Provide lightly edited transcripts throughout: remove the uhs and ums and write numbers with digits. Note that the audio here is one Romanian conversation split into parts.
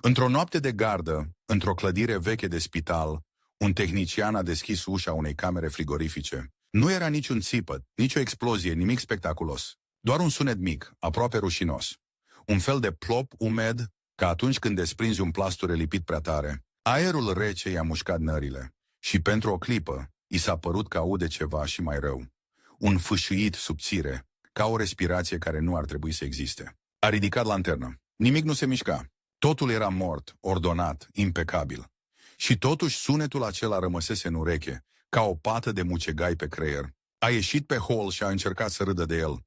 Într-o noapte de gardă, într-o clădire veche de spital, un tehnician a deschis ușa unei camere frigorifice. Nu era niciun țipăt, nicio explozie, nimic spectaculos. Doar un sunet mic, aproape rușinos. Un fel de plop umed, ca atunci când desprinzi un plasture lipit prea tare. Aerul rece i-a mușcat nările. Și pentru o clipă, i s-a părut că aude ceva și mai rău. Un fâșâit subțire, ca o respirație care nu ar trebui să existe. A ridicat lanternă. Nimic nu se mișca. Totul era mort, ordonat, impecabil. Și totuși sunetul acela rămăsese în ureche, ca o pată de mucegai pe creier. A ieșit pe hol și a încercat să râdă de el.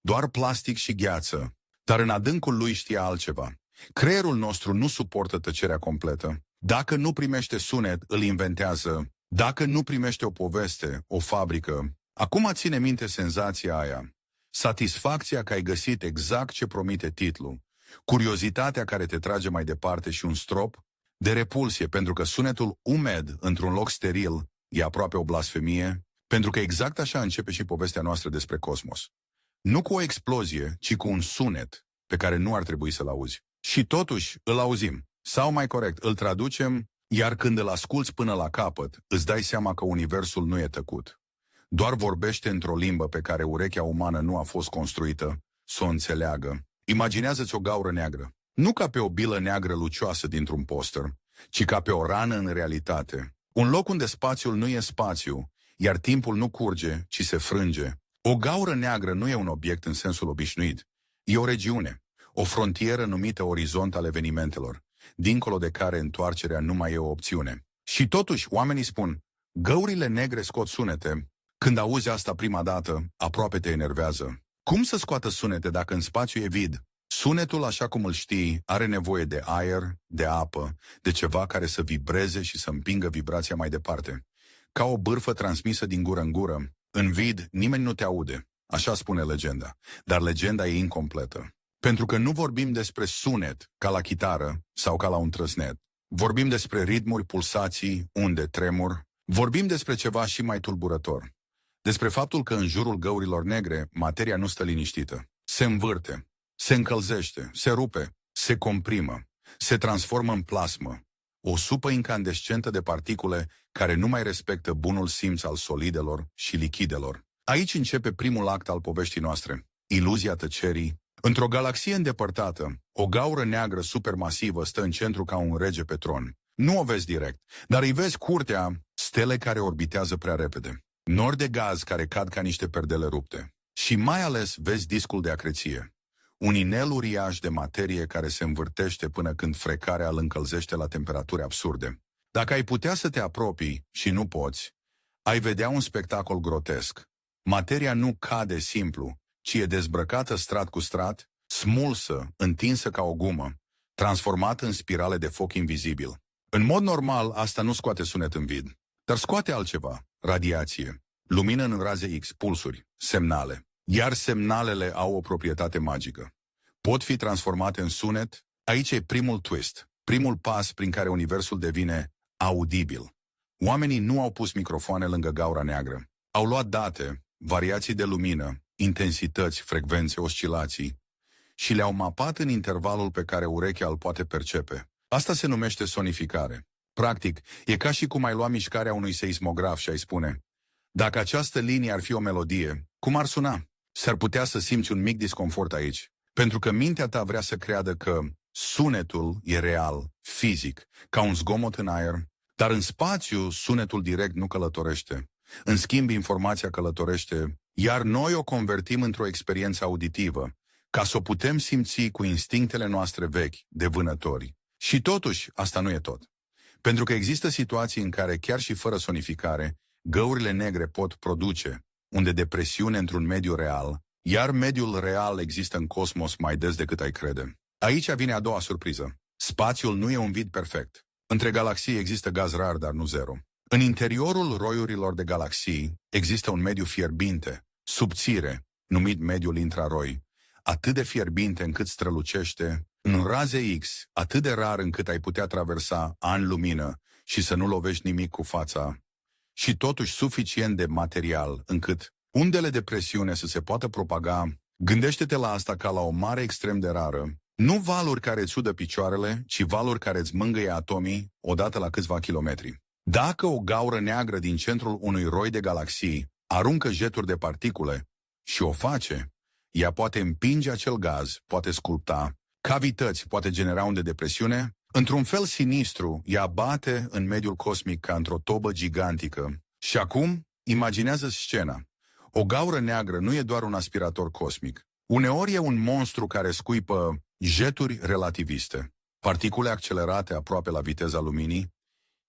Doar plastic și gheață, dar în adâncul lui știa altceva. Creierul nostru nu suportă tăcerea completă. Dacă nu primește sunet, îl inventează. Dacă nu primește o poveste, o fabrică. Acum ține minte senzația aia. Satisfacția că ai găsit exact ce promite titlul. Curiozitatea care te trage mai departe și un strop de repulsie, pentru că sunetul umed într-un loc steril e aproape o blasfemie, pentru că exact așa începe și povestea noastră despre cosmos. Nu cu o explozie, ci cu un sunet pe care nu ar trebui să-l auzi. Și totuși îl auzim. Sau mai corect, îl traducem, iar când îl asculți până la capăt, îți dai seama că universul nu e tăcut. Doar vorbește într-o limbă pe care urechea umană nu a fost construită să o înțeleagă. Imaginează-ți o gaură neagră. Nu ca pe o bilă neagră lucioasă dintr-un poster, ci ca pe o rană în realitate. Un loc unde spațiul nu e spațiu, iar timpul nu curge, ci se frânge. O gaură neagră nu e un obiect în sensul obișnuit. E o regiune, o frontieră numită orizont al evenimentelor, dincolo de care întoarcerea nu mai e o opțiune. Și totuși, oamenii spun, găurile negre scot sunete. Când auzi asta prima dată, aproape te enervează. Cum să scoată sunete dacă în spațiu e vid? Sunetul, așa cum îl știi, are nevoie de aer, de apă, de ceva care să vibreze și să împingă vibrația mai departe. Ca o bârfă transmisă din gură în gură. În vid, nimeni nu te aude. Așa spune legenda. Dar legenda e incompletă. Pentru că nu vorbim despre sunet, ca la chitară sau ca la un trăsnet. Vorbim despre ritmuri, pulsații, unde, tremur. Vorbim despre ceva și mai tulburător. Despre faptul că în jurul găurilor negre, materia nu stă liniștită. Se învârte, se încălzește, se rupe, se comprimă, se transformă în plasmă. O supă incandescentă de particule care nu mai respectă bunul simț al solidelor și lichidelor. Aici începe primul act al poveștii noastre, iluzia tăcerii. Într-o galaxie îndepărtată, o gaură neagră supermasivă stă în centru ca un rege pe tron. Nu o vezi direct, dar îi vezi curtea, stele care orbitează prea repede. Nori de gaz care cad ca niște perdele rupte. Și mai ales vezi discul de acreție. Un inel uriaș de materie care se învârtește până când frecarea îl încălzește la temperaturi absurde. Dacă ai putea să te apropii, și nu poți, ai vedea un spectacol grotesc. Materia nu cade simplu, ci e dezbrăcată strat cu strat, smulsă, întinsă ca o gumă, transformată în spirale de foc invizibil. În mod normal, asta nu scoate sunet în vid, dar scoate altceva. Radiație, lumină în raze X, pulsuri, semnale. Iar semnalele au o proprietate magică. Pot fi transformate în sunet. Aici e primul twist, primul pas prin care universul devine audibil. Oamenii nu au pus microfoane lângă gaura neagră. Au luat date, variații de lumină, intensități, frecvențe, oscilații și le-au mapat în intervalul pe care urechea îl poate percepe. Asta se numește sonificare. Practic, e ca și cum ai lua mișcarea unui seismograf și ai spune: dacă această linie ar fi o melodie, cum ar suna? S-ar putea să simți un mic disconfort aici, pentru că mintea ta vrea să creadă că sunetul e real, fizic, ca un zgomot în aer, dar în spațiu sunetul direct nu călătorește. În schimb, informația călătorește, iar noi o convertim într-o experiență auditivă, ca să o putem simți cu instinctele noastre vechi, de vânători. Și totuși, asta nu e tot. Pentru că există situații în care, chiar și fără sonificare, găurile negre pot produce unde depresiune într-un mediu real, iar mediul real există în cosmos mai des decât ai crede. Aici vine a doua surpriză. Spațiul nu e un vid perfect. Între galaxii există gaz rar, dar nu zero. În interiorul roiurilor de galaxii există un mediu fierbinte, subțire, numit mediul infraroi, atât de fierbinte încât strălucește, în raze X, atât de rar încât ai putea traversa ani lumină și să nu lovești nimic cu fața, și totuși suficient de material încât undele de presiune să se poată propaga. Gândește-te la asta ca la o mare extrem de rară, Nu valuri care îți udă picioarele, ci valuri care îți mângâie atomii odată la câțiva kilometri. Dacă o gaură neagră din centrul unui roi de galaxii aruncă jeturi de particule și o face, ea poate împinge acel gaz, poate sculpta cavități, poate genera unde de presiune. Într-un fel sinistru, ea bate în mediul cosmic ca într-o tobă gigantică. Și acum, imaginează scena. O gaură neagră nu e doar un aspirator cosmic. Uneori e un monstru care scuipă jeturi relativiste. Particule accelerate aproape la viteza luminii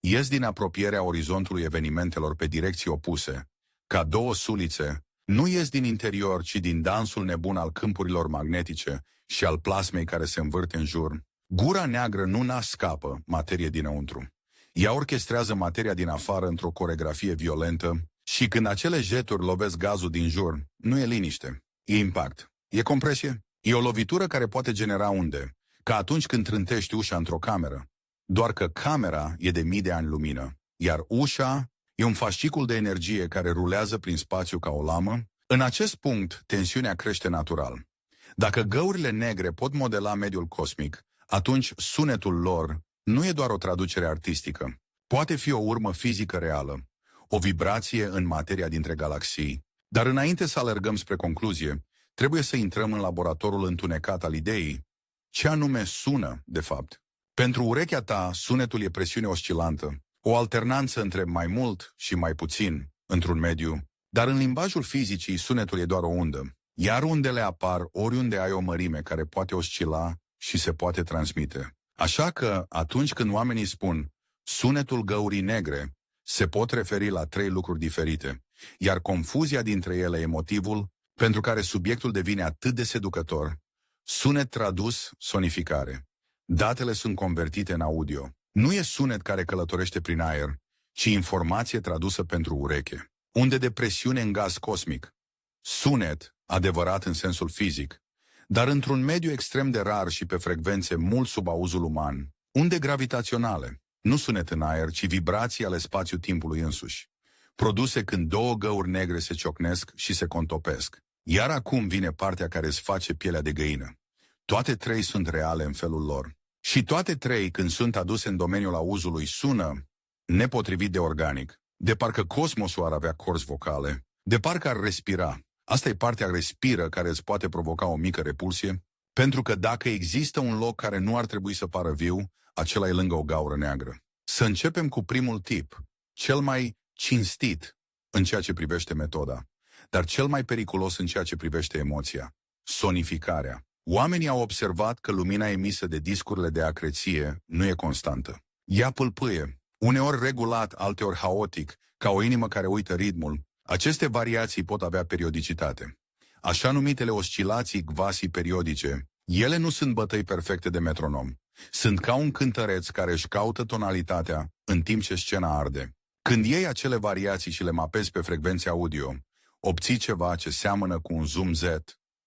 ies din apropierea orizontului evenimentelor pe direcții opuse. Ca două sulițe, nu ies din interior, ci din dansul nebun al câmpurilor magnetice și al plasmei care se învârte în jur. Gura neagră nu scapă materie dinăuntru. Ea orchestrează materia din afară într-o coregrafie violentă și când acele jeturi lovesc gazul din jur, nu e liniște, e impact, e compresie, e o lovitură care poate genera unde, ca atunci când trântești ușa într-o cameră. Doar că camera e de mii de ani lumină, iar ușa e un fascicul de energie care rulează prin spațiu ca o lamă. În acest punct, tensiunea crește natural. Dacă găurile negre pot modela mediul cosmic, atunci sunetul lor nu e doar o traducere artistică. Poate fi o urmă fizică reală, o vibrație în materia dintre galaxii. Dar înainte să alergăm spre concluzie, trebuie să intrăm în laboratorul întunecat al ideii. Ce anume sună, de fapt? Pentru urechea ta, sunetul e presiune oscilantă, o alternanță între mai mult și mai puțin într-un mediu, dar în limbajul fizicii sunetul e doar o undă, iar undele apar oriunde ai o mărime care poate oscila și se poate transmite. Așa că, atunci când oamenii spun sunetul găurii negre, se pot referi la trei lucruri diferite, iar confuzia dintre ele e motivul pentru care subiectul devine atât de seducător. Sunet tradus, sonificare. Datele sunt convertite în audio. Nu e sunet care călătorește prin aer, ci informație tradusă pentru ureche. Unde de presiune în gaz cosmic. Sunet, adevărat în sensul fizic, dar într-un mediu extrem de rar și pe frecvențe mult sub auzul uman. Unde gravitaționale. Nu sunet în aer, ci vibrații ale spațiu-timpului însuși. Produse când două găuri negre se ciocnesc și se contopesc. Iar acum vine partea care îți face pielea de găină. Toate trei sunt reale în felul lor. Și toate trei, când sunt aduse în domeniul auzului, sună nepotrivit de organic. De parcă cosmosul ar avea corzi vocale. De parcă ar respira. Asta e partea respiră care îți poate provoca o mică repulsie. Pentru că dacă există un loc care nu ar trebui să pară viu, acela e lângă o gaură neagră. Să începem cu primul tip, cel mai cinstit în ceea ce privește metoda, dar cel mai periculos în ceea ce privește emoția, sonificarea. Oamenii au observat că lumina emisă de discurile de acreție nu e constantă. Ea pâlpâie, uneori regulat, alteori haotic, ca o inimă care uită ritmul. Aceste variații pot avea periodicitate. Așa numitele oscilații quasi-periodice, ele nu sunt bătăi perfecte de metronom. Sunt ca un cântăreț care își caută tonalitatea în timp ce scena arde. Când iei acele variații și le mapezi pe frecvențe audio, obții ceva ce seamănă cu un zoom Z,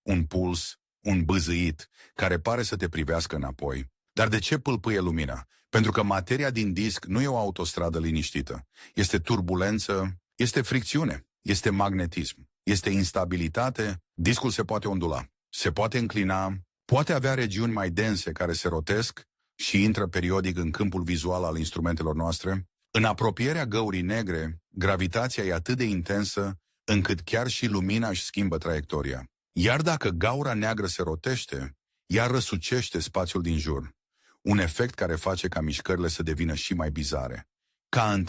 un puls, un bâzâit, care pare să te privească înapoi. Dar de ce pâlpâie lumina? Pentru că materia din disc nu e o autostradă liniștită. Este turbulență, este fricțiune, este magnetism, este instabilitate, discul se poate ondula, se poate înclina, poate avea regiuni mai dense care se rotesc și intră periodic în câmpul vizual al instrumentelor noastre. În apropierea găurii negre, gravitația e atât de intensă încât chiar și lumina își schimbă traiectoria. Iar dacă gaura neagră se rotește, ea răsucește spațiul din jur. Un efect care face ca mișcările să devină și mai bizare. Ca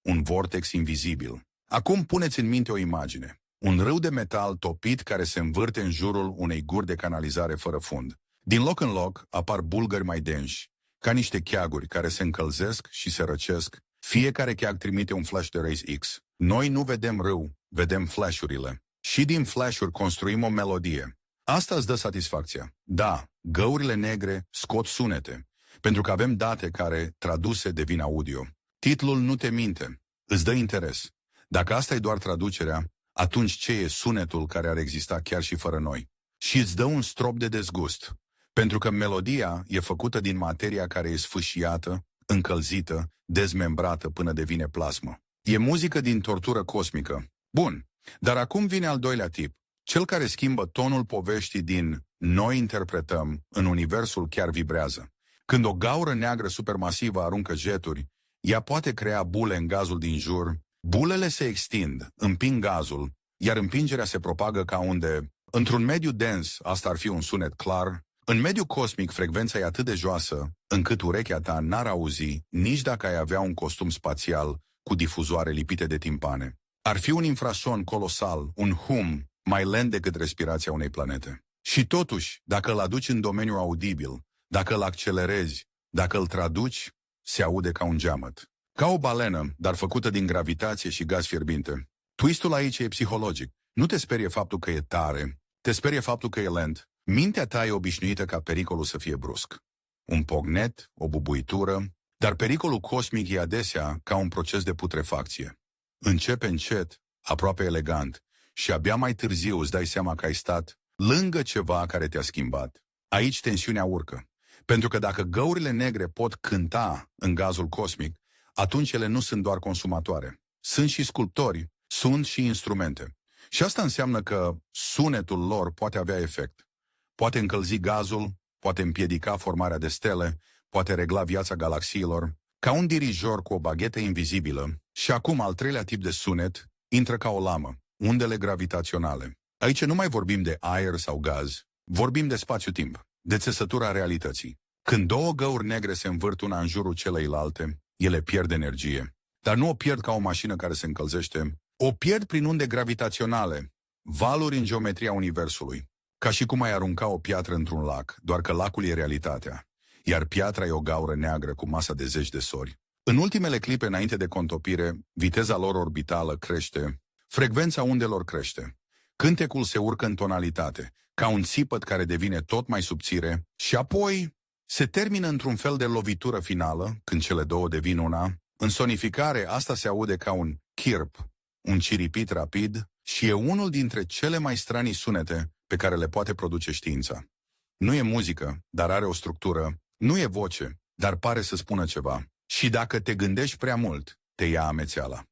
un vortex invizibil. Acum puneți în minte o imagine. Un râu de metal topit care se învârte în jurul unei guri de canalizare fără fund. Din loc în loc apar bulgări mai denși, ca niște cheaguri care se încălzesc și se răcesc. Fiecare cheag trimite un flash de rays X. Noi nu vedem râu, vedem flash-urile. Și din flash-uri construim o melodie. Asta îți dă satisfacția. Da, găurile negre scot sunete, pentru că avem date care, traduse, devin audio. Titlul nu te minte, îți dă interes. Dacă asta e doar traducerea, atunci ce e sunetul care ar exista chiar și fără noi? Și îți dă un strop de dezgust, pentru că melodia e făcută din materia care e sfâșiată, încălzită, dezmembrată până devine plasmă. E muzică din tortură cosmică. Bun, dar acum vine al doilea tip, cel care schimbă tonul poveștii din noi interpretăm, în universul chiar vibrează. Când o gaură neagră supermasivă aruncă jeturi, ea poate crea bule în gazul din jur, bulele se extind, împing gazul, iar împingerea se propagă ca unde, într-un mediu dens, asta ar fi un sunet clar. În mediul cosmic, frecvența e atât de joasă, încât urechea ta n-ar auzi, nici dacă ai avea un costum spațial cu difuzoare lipite de timpane. Ar fi un infrason colosal, un hum mai lent decât respirația unei planete. Și totuși, dacă îl aduci în domeniul audibil, dacă îl accelerezi, dacă îl traduci, se aude ca un geamăt. Ca o balenă, dar făcută din gravitație și gaz fierbinte. Twistul aici e psihologic. Nu te sperie faptul că e tare, te sperie faptul că e lent. Mintea ta e obișnuită ca pericolul să fie brusc. Un pognet, o bubuitură, dar pericolul cosmic e adesea ca un proces de putrefacție. Începe încet, aproape elegant, și abia mai târziu îți dai seama că ai stat lângă ceva care te-a schimbat. Aici tensiunea urcă. Pentru că dacă găurile negre pot cânta în gazul cosmic, atunci ele nu sunt doar consumatoare. Sunt și sculptori, sunt și instrumente. Și asta înseamnă că sunetul lor poate avea efect. Poate încălzi gazul, poate împiedica formarea de stele, poate regla viața galaxiilor, ca un dirijor cu o baghetă invizibilă. Și acum, al treilea tip de sunet intră ca o lamă, undele gravitaționale. Aici nu mai vorbim de aer sau gaz, vorbim de spațiu-timp, de țesătura realității. Când două găuri negre se învârt una în jurul celeilalte, ele pierd energie. Dar nu o pierd ca o mașină care se încălzește, o pierd prin unde gravitaționale, valuri în geometria universului. Ca și cum ai arunca o piatră într-un lac, doar că lacul e realitatea, iar piatra e o gaură neagră cu masă de zeci de sori. În ultimele clipe înainte de contopire, viteza lor orbitală crește, frecvența undelor crește. Cântecul se urcă în tonalitate, ca un țipăt care devine tot mai subțire și apoi se termină într-un fel de lovitură finală, când cele două devin una. În sonificare, asta se aude ca un chirp, un ciripit rapid și e unul dintre cele mai stranii sunete pe care le poate produce știința. Nu e muzică, dar are o structură. Nu e voce, dar pare să spună ceva. Și dacă te gândești prea mult, te ia amețeala.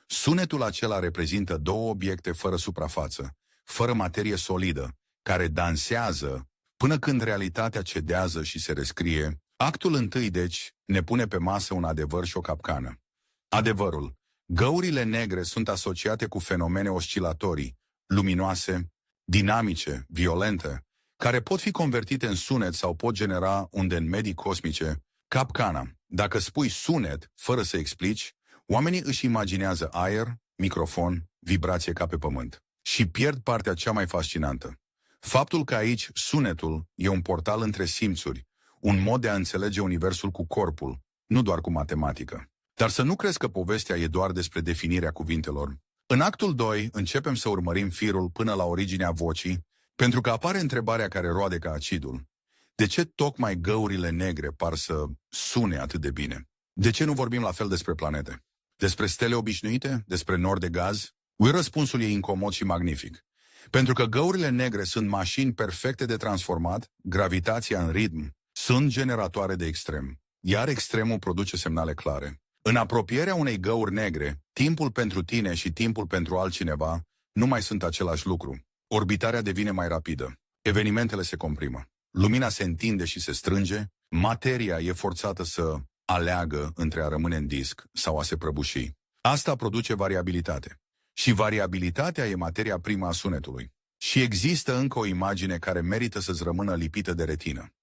Sunetul acela reprezintă două obiecte fără suprafață, fără materie solidă, care dansează până când realitatea cedează și se rescrie. Actul întâi, deci, ne pune pe masă un adevăr și o capcană. Adevărul. Găurile negre sunt asociate cu fenomene oscilatorii, luminoase, dinamice, violente, care pot fi convertite în sunet sau pot genera unde în medii cosmice. Capcana. Dacă spui sunet, fără să explici, oamenii își imaginează aer, microfon, vibrație ca pe pământ. Și pierd partea cea mai fascinantă. Faptul că aici sunetul e un portal între simțuri, un mod de a înțelege universul cu corpul, nu doar cu matematică. Dar să nu crezi că povestea e doar despre definirea cuvintelor. În actul 2 începem să urmărim firul până la originea vocii, pentru că apare întrebarea care roade ca acidul. De ce tocmai găurile negre par să sune atât de bine? De ce nu vorbim la fel despre planete? Despre stele obișnuite? Despre nori de gaz? Răspunsul e incomod și magnific. Pentru că găurile negre sunt mașini perfecte de transformat, gravitația în ritm, sunt generatoare de extrem, iar extremul produce semnale clare. În apropierea unei găuri negre, timpul pentru tine și timpul pentru altcineva nu mai sunt același lucru. Orbitarea devine mai rapidă, evenimentele se comprimă, lumina se întinde și se strânge, materia e forțată să aleagă între a rămâne în disc sau a se prăbuși. Asta produce variabilitate. Și variabilitatea e materia primă a sunetului. Și există încă o imagine care merită să-ți rămână lipită de retină.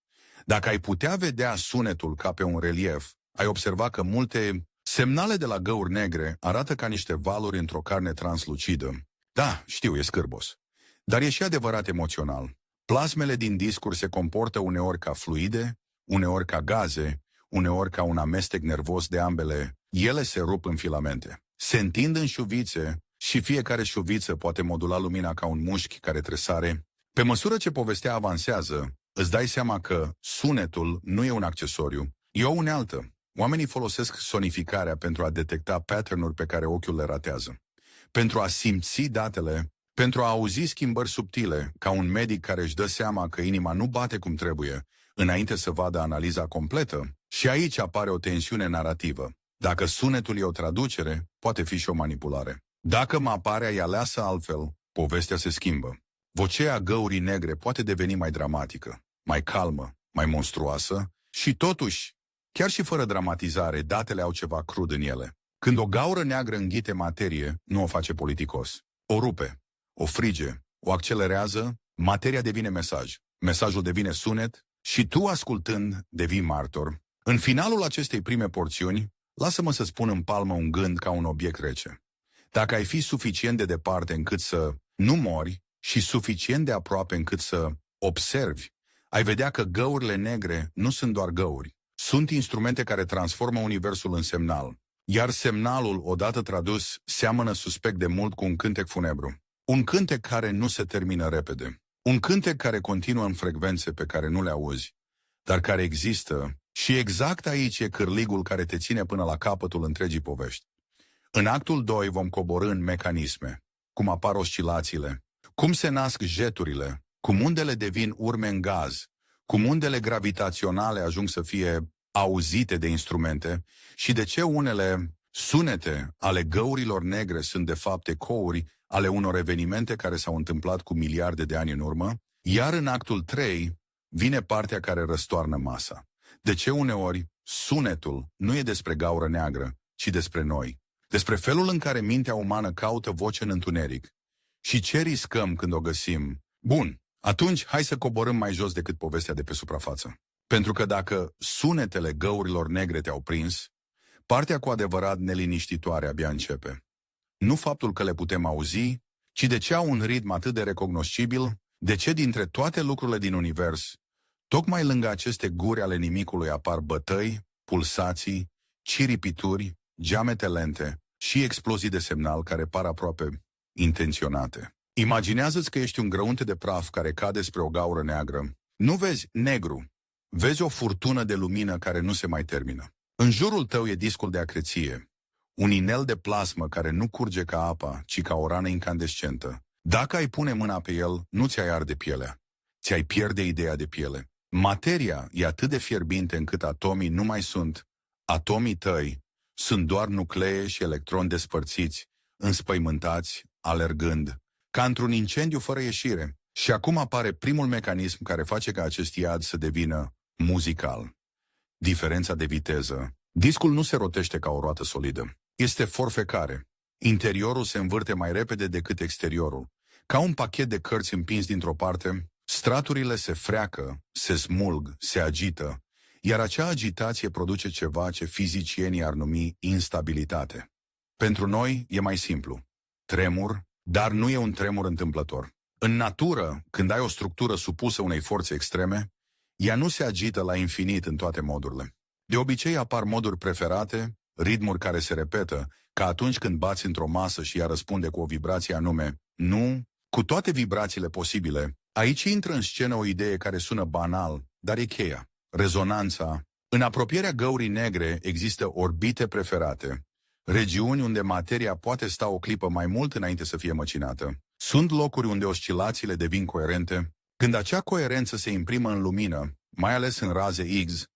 Dacă ai putea vedea sunetul ca pe un relief, ai observa că multe semnale de la găuri negre arată ca niște valuri într-o carne translucidă. Da, știu, e scârbos. Dar e și adevărat emoțional. Plasmele din discuri se comportă uneori ca fluide, uneori ca gaze, uneori ca un amestec nervos de ambele. Ele se rup în filamente, se întind în șuvițe și fiecare șuviță poate modula lumina ca un mușchi care tresare. Pe măsură ce povestea avansează, îți dai seama că sunetul nu e un accesoriu, e o unealtă. Oamenii folosesc sonificarea pentru a detecta pattern-uri pe care ochiul le ratează, pentru a simți datele, pentru a auzi schimbări subtile, ca un medic care își dă seama că inima nu bate cum trebuie, înainte să vadă analiza completă. Și aici apare o tensiune narrativă. Dacă sunetul e o traducere, poate fi și o manipulare. Dacă maparea e aleasă altfel, povestea se schimbă. vocea găurii negre poate deveni mai dramatică, mai calmă, mai monstruoasă și totuși, chiar și fără dramatizare, datele au ceva crud în ele. Când o gaură neagră înghite materie, nu o face politicos. O rupe, o frige, o accelerează, materia devine mesaj. Mesajul devine sunet și tu, ascultând, devii martor. În finalul acestei prime porțiuni, lasă-mă să spun în palmă un gând ca un obiect rece. Dacă ai fi suficient de departe încât să nu mori și suficient de aproape încât să observi, ai vedea că găurile negre nu sunt doar găuri. Sunt instrumente care transformă universul în semnal. Iar semnalul, odată tradus, seamănă suspect de mult cu un cântec funebru. Un cântec care nu se termină repede. Un cântec care continuă în frecvențe pe care nu le auzi, dar care există. Și exact aici e cârligul care te ține până la capătul întregii povești. În actul 2 vom coborî în mecanisme, cum apar oscilațiile, cum se nasc jeturile, cum undele devin urme în gaz, cum undele gravitaționale ajung să fie auzite de instrumente și de ce unele sunete ale găurilor negre sunt de fapt ecouri ale unor evenimente care s-au întâmplat cu miliarde de ani în urmă, iar în actul 3 vine partea care răstoarnă masa. De ce uneori sunetul nu e despre gaură neagră, ci despre noi, despre felul în care mintea umană caută voce în întuneric și ce riscăm când o găsim. Bun, atunci hai să coborâm mai jos decât povestea de pe suprafață. Pentru că dacă sunetele găurilor negre te-au prins, partea cu adevărat neliniștitoare abia începe. Nu faptul că le putem auzi, ci de ce au un ritm atât de recognoscibil, de ce dintre toate lucrurile din univers, tocmai lângă aceste guri ale nimicului apar bătăi, pulsații, ciripituri, geamete lente și explozii de semnal care par aproape intenționate. Imaginează-ți că ești un grăunte de praf care cade spre o gaură neagră. Nu vezi negru, vezi o furtună de lumină care nu se mai termină. În jurul tău e discul de acreție, un inel de plasmă care nu curge ca apa, ci ca o rană incandescentă. Dacă ai pune mâna pe el, nu ți-ai arde pielea, ți-ai pierde ideea de piele. Materia e atât de fierbinte încât atomii nu mai sunt. Atomii tăi sunt doar nuclee și electroni despărțiți, înspăimântați, alergând, ca într-un incendiu fără ieșire. Și acum apare primul mecanism care face ca acest iad să devină muzical. Diferența de viteză. Discul nu se rotește ca o roată solidă. Este forfecare. Interiorul se învârte mai repede decât exteriorul. Ca un pachet de cărți împins dintr-o parte, straturile se freacă, se smulg, se agită, iar acea agitație produce ceva ce fizicienii ar numi instabilitate. Pentru noi e mai simplu. Tremur, dar nu e un tremur întâmplător. În natură, când ai o structură supusă unei forțe extreme, ea nu se agită la infinit în toate modurile. De obicei apar moduri preferate, ritmuri care se repetă, ca atunci când bați într-o masă și ea răspunde cu o vibrație anume. Nu, cu toate vibrațiile posibile, aici intră în scenă o idee care sună banal, dar e cheia. Rezonanța. În apropierea găurii negre există orbite preferate, regiuni unde materia poate sta o clipă mai mult înainte să fie măcinată. Sunt locuri unde oscilațiile devin coerente. Când acea coerență se imprimă în lumină, mai ales în raze X,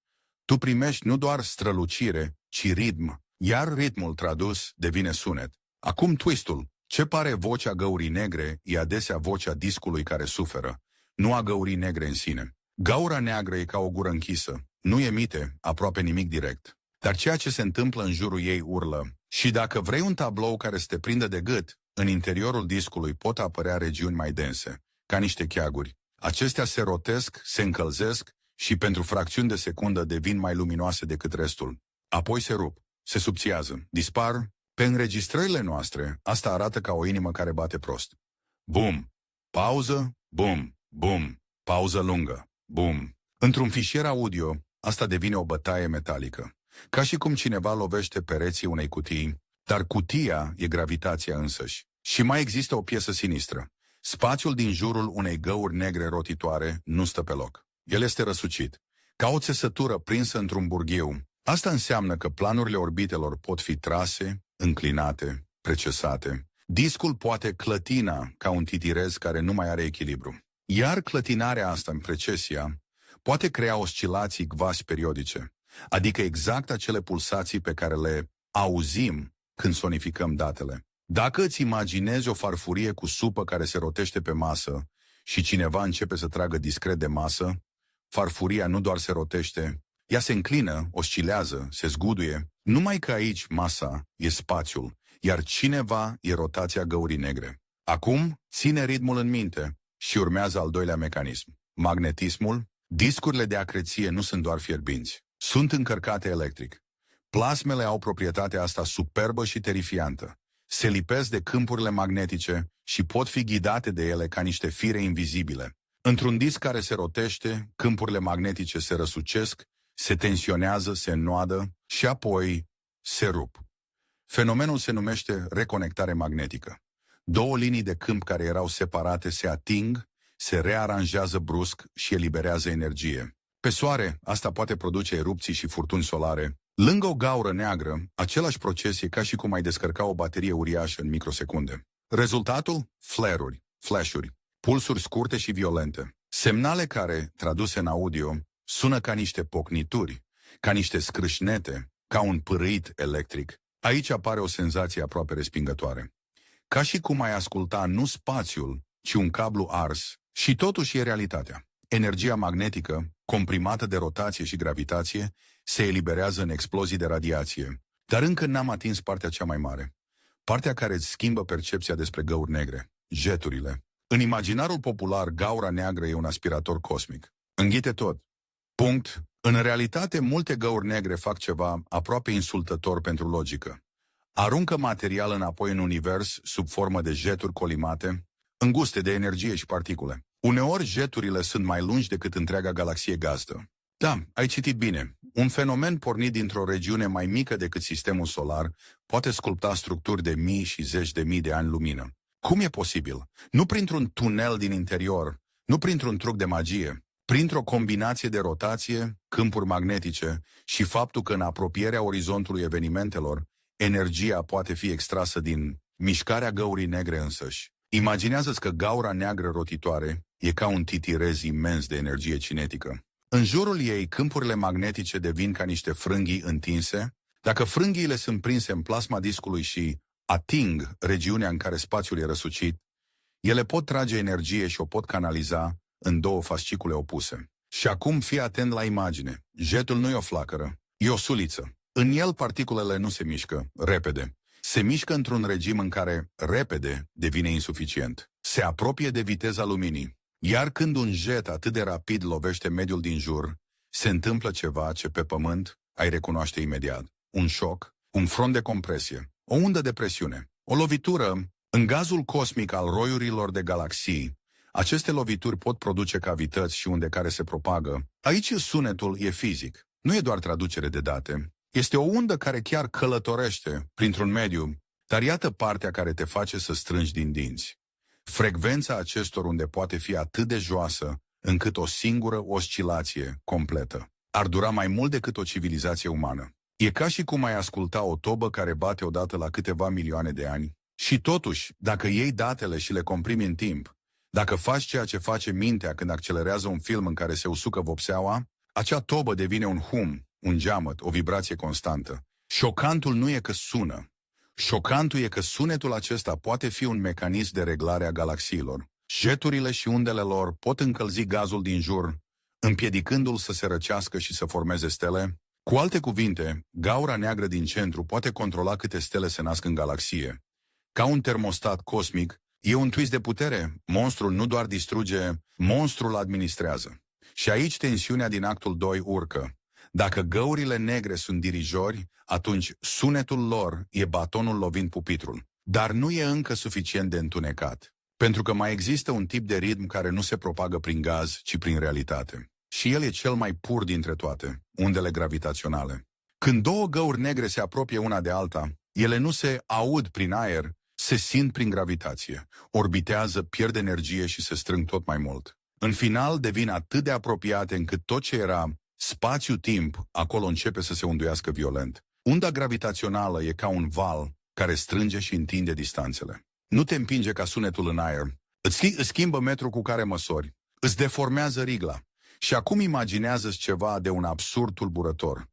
tu primești nu doar strălucire, ci ritm, iar ritmul tradus devine sunet. Acum twistul. Ce pare vocea găurii negre e adesea vocea discului care suferă, nu a găurii negre în sine. Gaura neagră e ca o gură închisă, nu emite aproape nimic direct, dar ceea ce se întâmplă în jurul ei urlă. Și dacă vrei un tablou care să te prindă de gât, în interiorul discului pot apărea regiuni mai dense, ca niște cheaguri. Acestea se rotesc, se încălzesc și pentru fracțiuni de secundă devin mai luminoase decât restul. Apoi se rup, se subțiază, dispar. Pe înregistrările noastre, asta arată ca o inimă care bate prost. Bum! Pauză, bum, bum, pauză lungă, bum. Într-un fișier audio, asta devine o bătaie metalică. Ca și cum cineva lovește pereții unei cutii, dar cutia e gravitația însăși. Și mai există o piesă sinistră. Spațiul din jurul unei găuri negre rotitoare nu stă pe loc. El este răsucit, ca o țesătură prinsă într-un burghiu. Asta înseamnă că planurile orbitelor pot fi trase, înclinate, precesate. Discul poate clătina ca un titirez care nu mai are echilibru. Iar clătinarea asta în precesia poate crea oscilații quasi periodice, adică exact acele pulsații pe care le auzim când sonificăm datele. Dacă îți imaginezi o farfurie cu supă care se rotește pe masă și cineva începe să tragă discret de masă, farfuria nu doar se rotește, ea se înclină, oscilează, se zguduie. Numai că aici masa e spațiul, iar cineva e rotația găurii negre. Acum ține ritmul în minte și urmează al doilea mecanism. Magnetismul, discurile de acreție nu sunt doar fierbinți, sunt încărcate electric. Plasmele au proprietatea asta superbă și terifiantă. Se lipesc de câmpurile magnetice și pot fi ghidate de ele ca niște fire invizibile. Într-un disc care se rotește, câmpurile magnetice se răsucesc, se tensionează, se înnoadă și apoi se rup. Fenomenul se numește reconectare magnetică. Două linii de câmp care erau separate se ating, se rearanjează brusc și eliberează energie. Pe Soare, asta poate produce erupții și furtuni solare. Lângă o gaură neagră, același proces e ca și cum ai descărca o baterie uriașă în microsecunde. Rezultatul? Flare-uri, flash-uri, pulsuri scurte și violente. Semnale care, traduse în audio, sună ca niște pocnituri, ca niște scrâșnete, ca un pârâit electric. Aici apare o senzație aproape respingătoare. Ca și cum ai asculta nu spațiul, ci un cablu ars. Și totuși e realitatea. Energia magnetică, comprimată de rotație și gravitație, se eliberează în explozii de radiație. Dar încă n-am atins partea cea mai mare. Partea care îți schimbă percepția despre găuri negre. Jeturile. În imaginarul popular, gaura neagră e un aspirator cosmic. Înghite tot. Punct. În realitate, multe găuri negre fac ceva aproape insultător pentru logică. Aruncă material înapoi în univers sub formă de jeturi colimate, înguste de energie și particule. Uneori jeturile sunt mai lungi decât întreaga galaxie gazdă. Da, ai citit bine. Un fenomen pornit dintr-o regiune mai mică decât sistemul solar poate sculpta structuri de mii și zeci de mii de ani lumină. Cum e posibil? Nu printr-un tunel din interior, nu printr-un truc de magie, printr-o combinație de rotație, câmpuri magnetice și faptul că în apropierea orizontului evenimentelor, energia poate fi extrasă din mișcarea găurii negre însăși. Imaginează-ți că gaura neagră rotitoare e ca un titirez imens de energie cinetică. În jurul ei, câmpurile magnetice devin ca niște frânghii întinse. Dacă frânghiile sunt prinse în plasma discului și ating regiunea în care spațiul e răsucit, ele pot trage energie și o pot canaliza în două fascicule opuse. Și acum fii atent la imagine. Jetul nu e o flacără, e o suliță. În el particulele nu se mișcă repede. Se mișcă într-un regim în care repede devine insuficient. Se apropie de viteza luminii. Iar când un jet atât de rapid lovește mediul din jur, se întâmplă ceva ce pe pământ ai recunoaște imediat. Un șoc, un front de compresie, o undă de presiune, o lovitură. În gazul cosmic al roiurilor de galaxii, aceste lovituri pot produce cavități și unde care se propagă. Aici sunetul e fizic, nu e doar traducere de date. Este o undă care chiar călătorește printr-un mediu, dar iată partea care te face să strângi din dinți. Frecvența acestor unde poate fi atât de joasă încât o singură oscilație completă ar dura mai mult decât o civilizație umană. E ca și cum ai asculta o tobă care bate odată la câteva milioane de ani. Și totuși, dacă iei datele și le comprimi în timp, dacă faci ceea ce face mintea când accelerează un film în care se usucă vopseaua, acea tobă devine un hum, un geamăt, o vibrație constantă. Șocantul nu e că sună. Șocantul e că sunetul acesta poate fi un mecanism de reglare a galaxiilor. Jeturile și undele lor pot încălzi gazul din jur, împiedicându-l să se răcească și să formeze stele. Cu alte cuvinte, gaura neagră din centru poate controla câte stele se nasc în galaxie. Ca un termostat cosmic, e un twist de putere. Monstrul nu doar distruge, monstrul administrează. Și aici tensiunea din actul 2 urcă. Dacă găurile negre sunt dirijori, atunci sunetul lor e batonul lovind pupitrul. Dar nu e încă suficient de întunecat, pentru că mai există un tip de ritm care nu se propagă prin gaz, ci prin realitate. Și el e cel mai pur dintre toate, undele gravitaționale. Când două găuri negre se apropie una de alta, ele nu se aud prin aer, se simt prin gravitație, orbitează, pierd energie și se strâng tot mai mult. În final devin atât de apropiate încât tot ce era spațiu-timp acolo începe să se unduiască violent. Unda gravitațională e ca un val care strânge și întinde distanțele. Nu te împinge ca sunetul în aer, îți schimbă metrul cu care măsori, îți deformează rigla. Și acum imaginează-ți ceva de un absurd tulburător.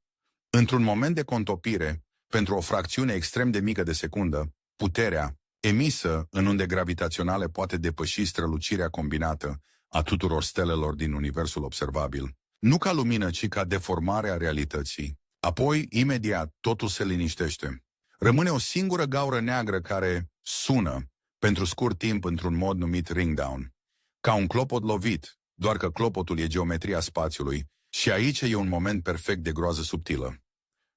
Într-un moment de contopire, pentru o fracțiune extrem de mică de secundă, puterea, emisă în unde gravitaționale poate depăși strălucirea combinată a tuturor stelelor din universul observabil. Nu ca lumină, ci ca deformare a realității. Apoi, imediat, totul se liniștește. Rămâne o singură gaură neagră care sună, pentru scurt timp, într-un mod numit ringdown. Ca un clopot lovit, doar că clopotul e geometria spațiului și aici e un moment perfect de groază subtilă.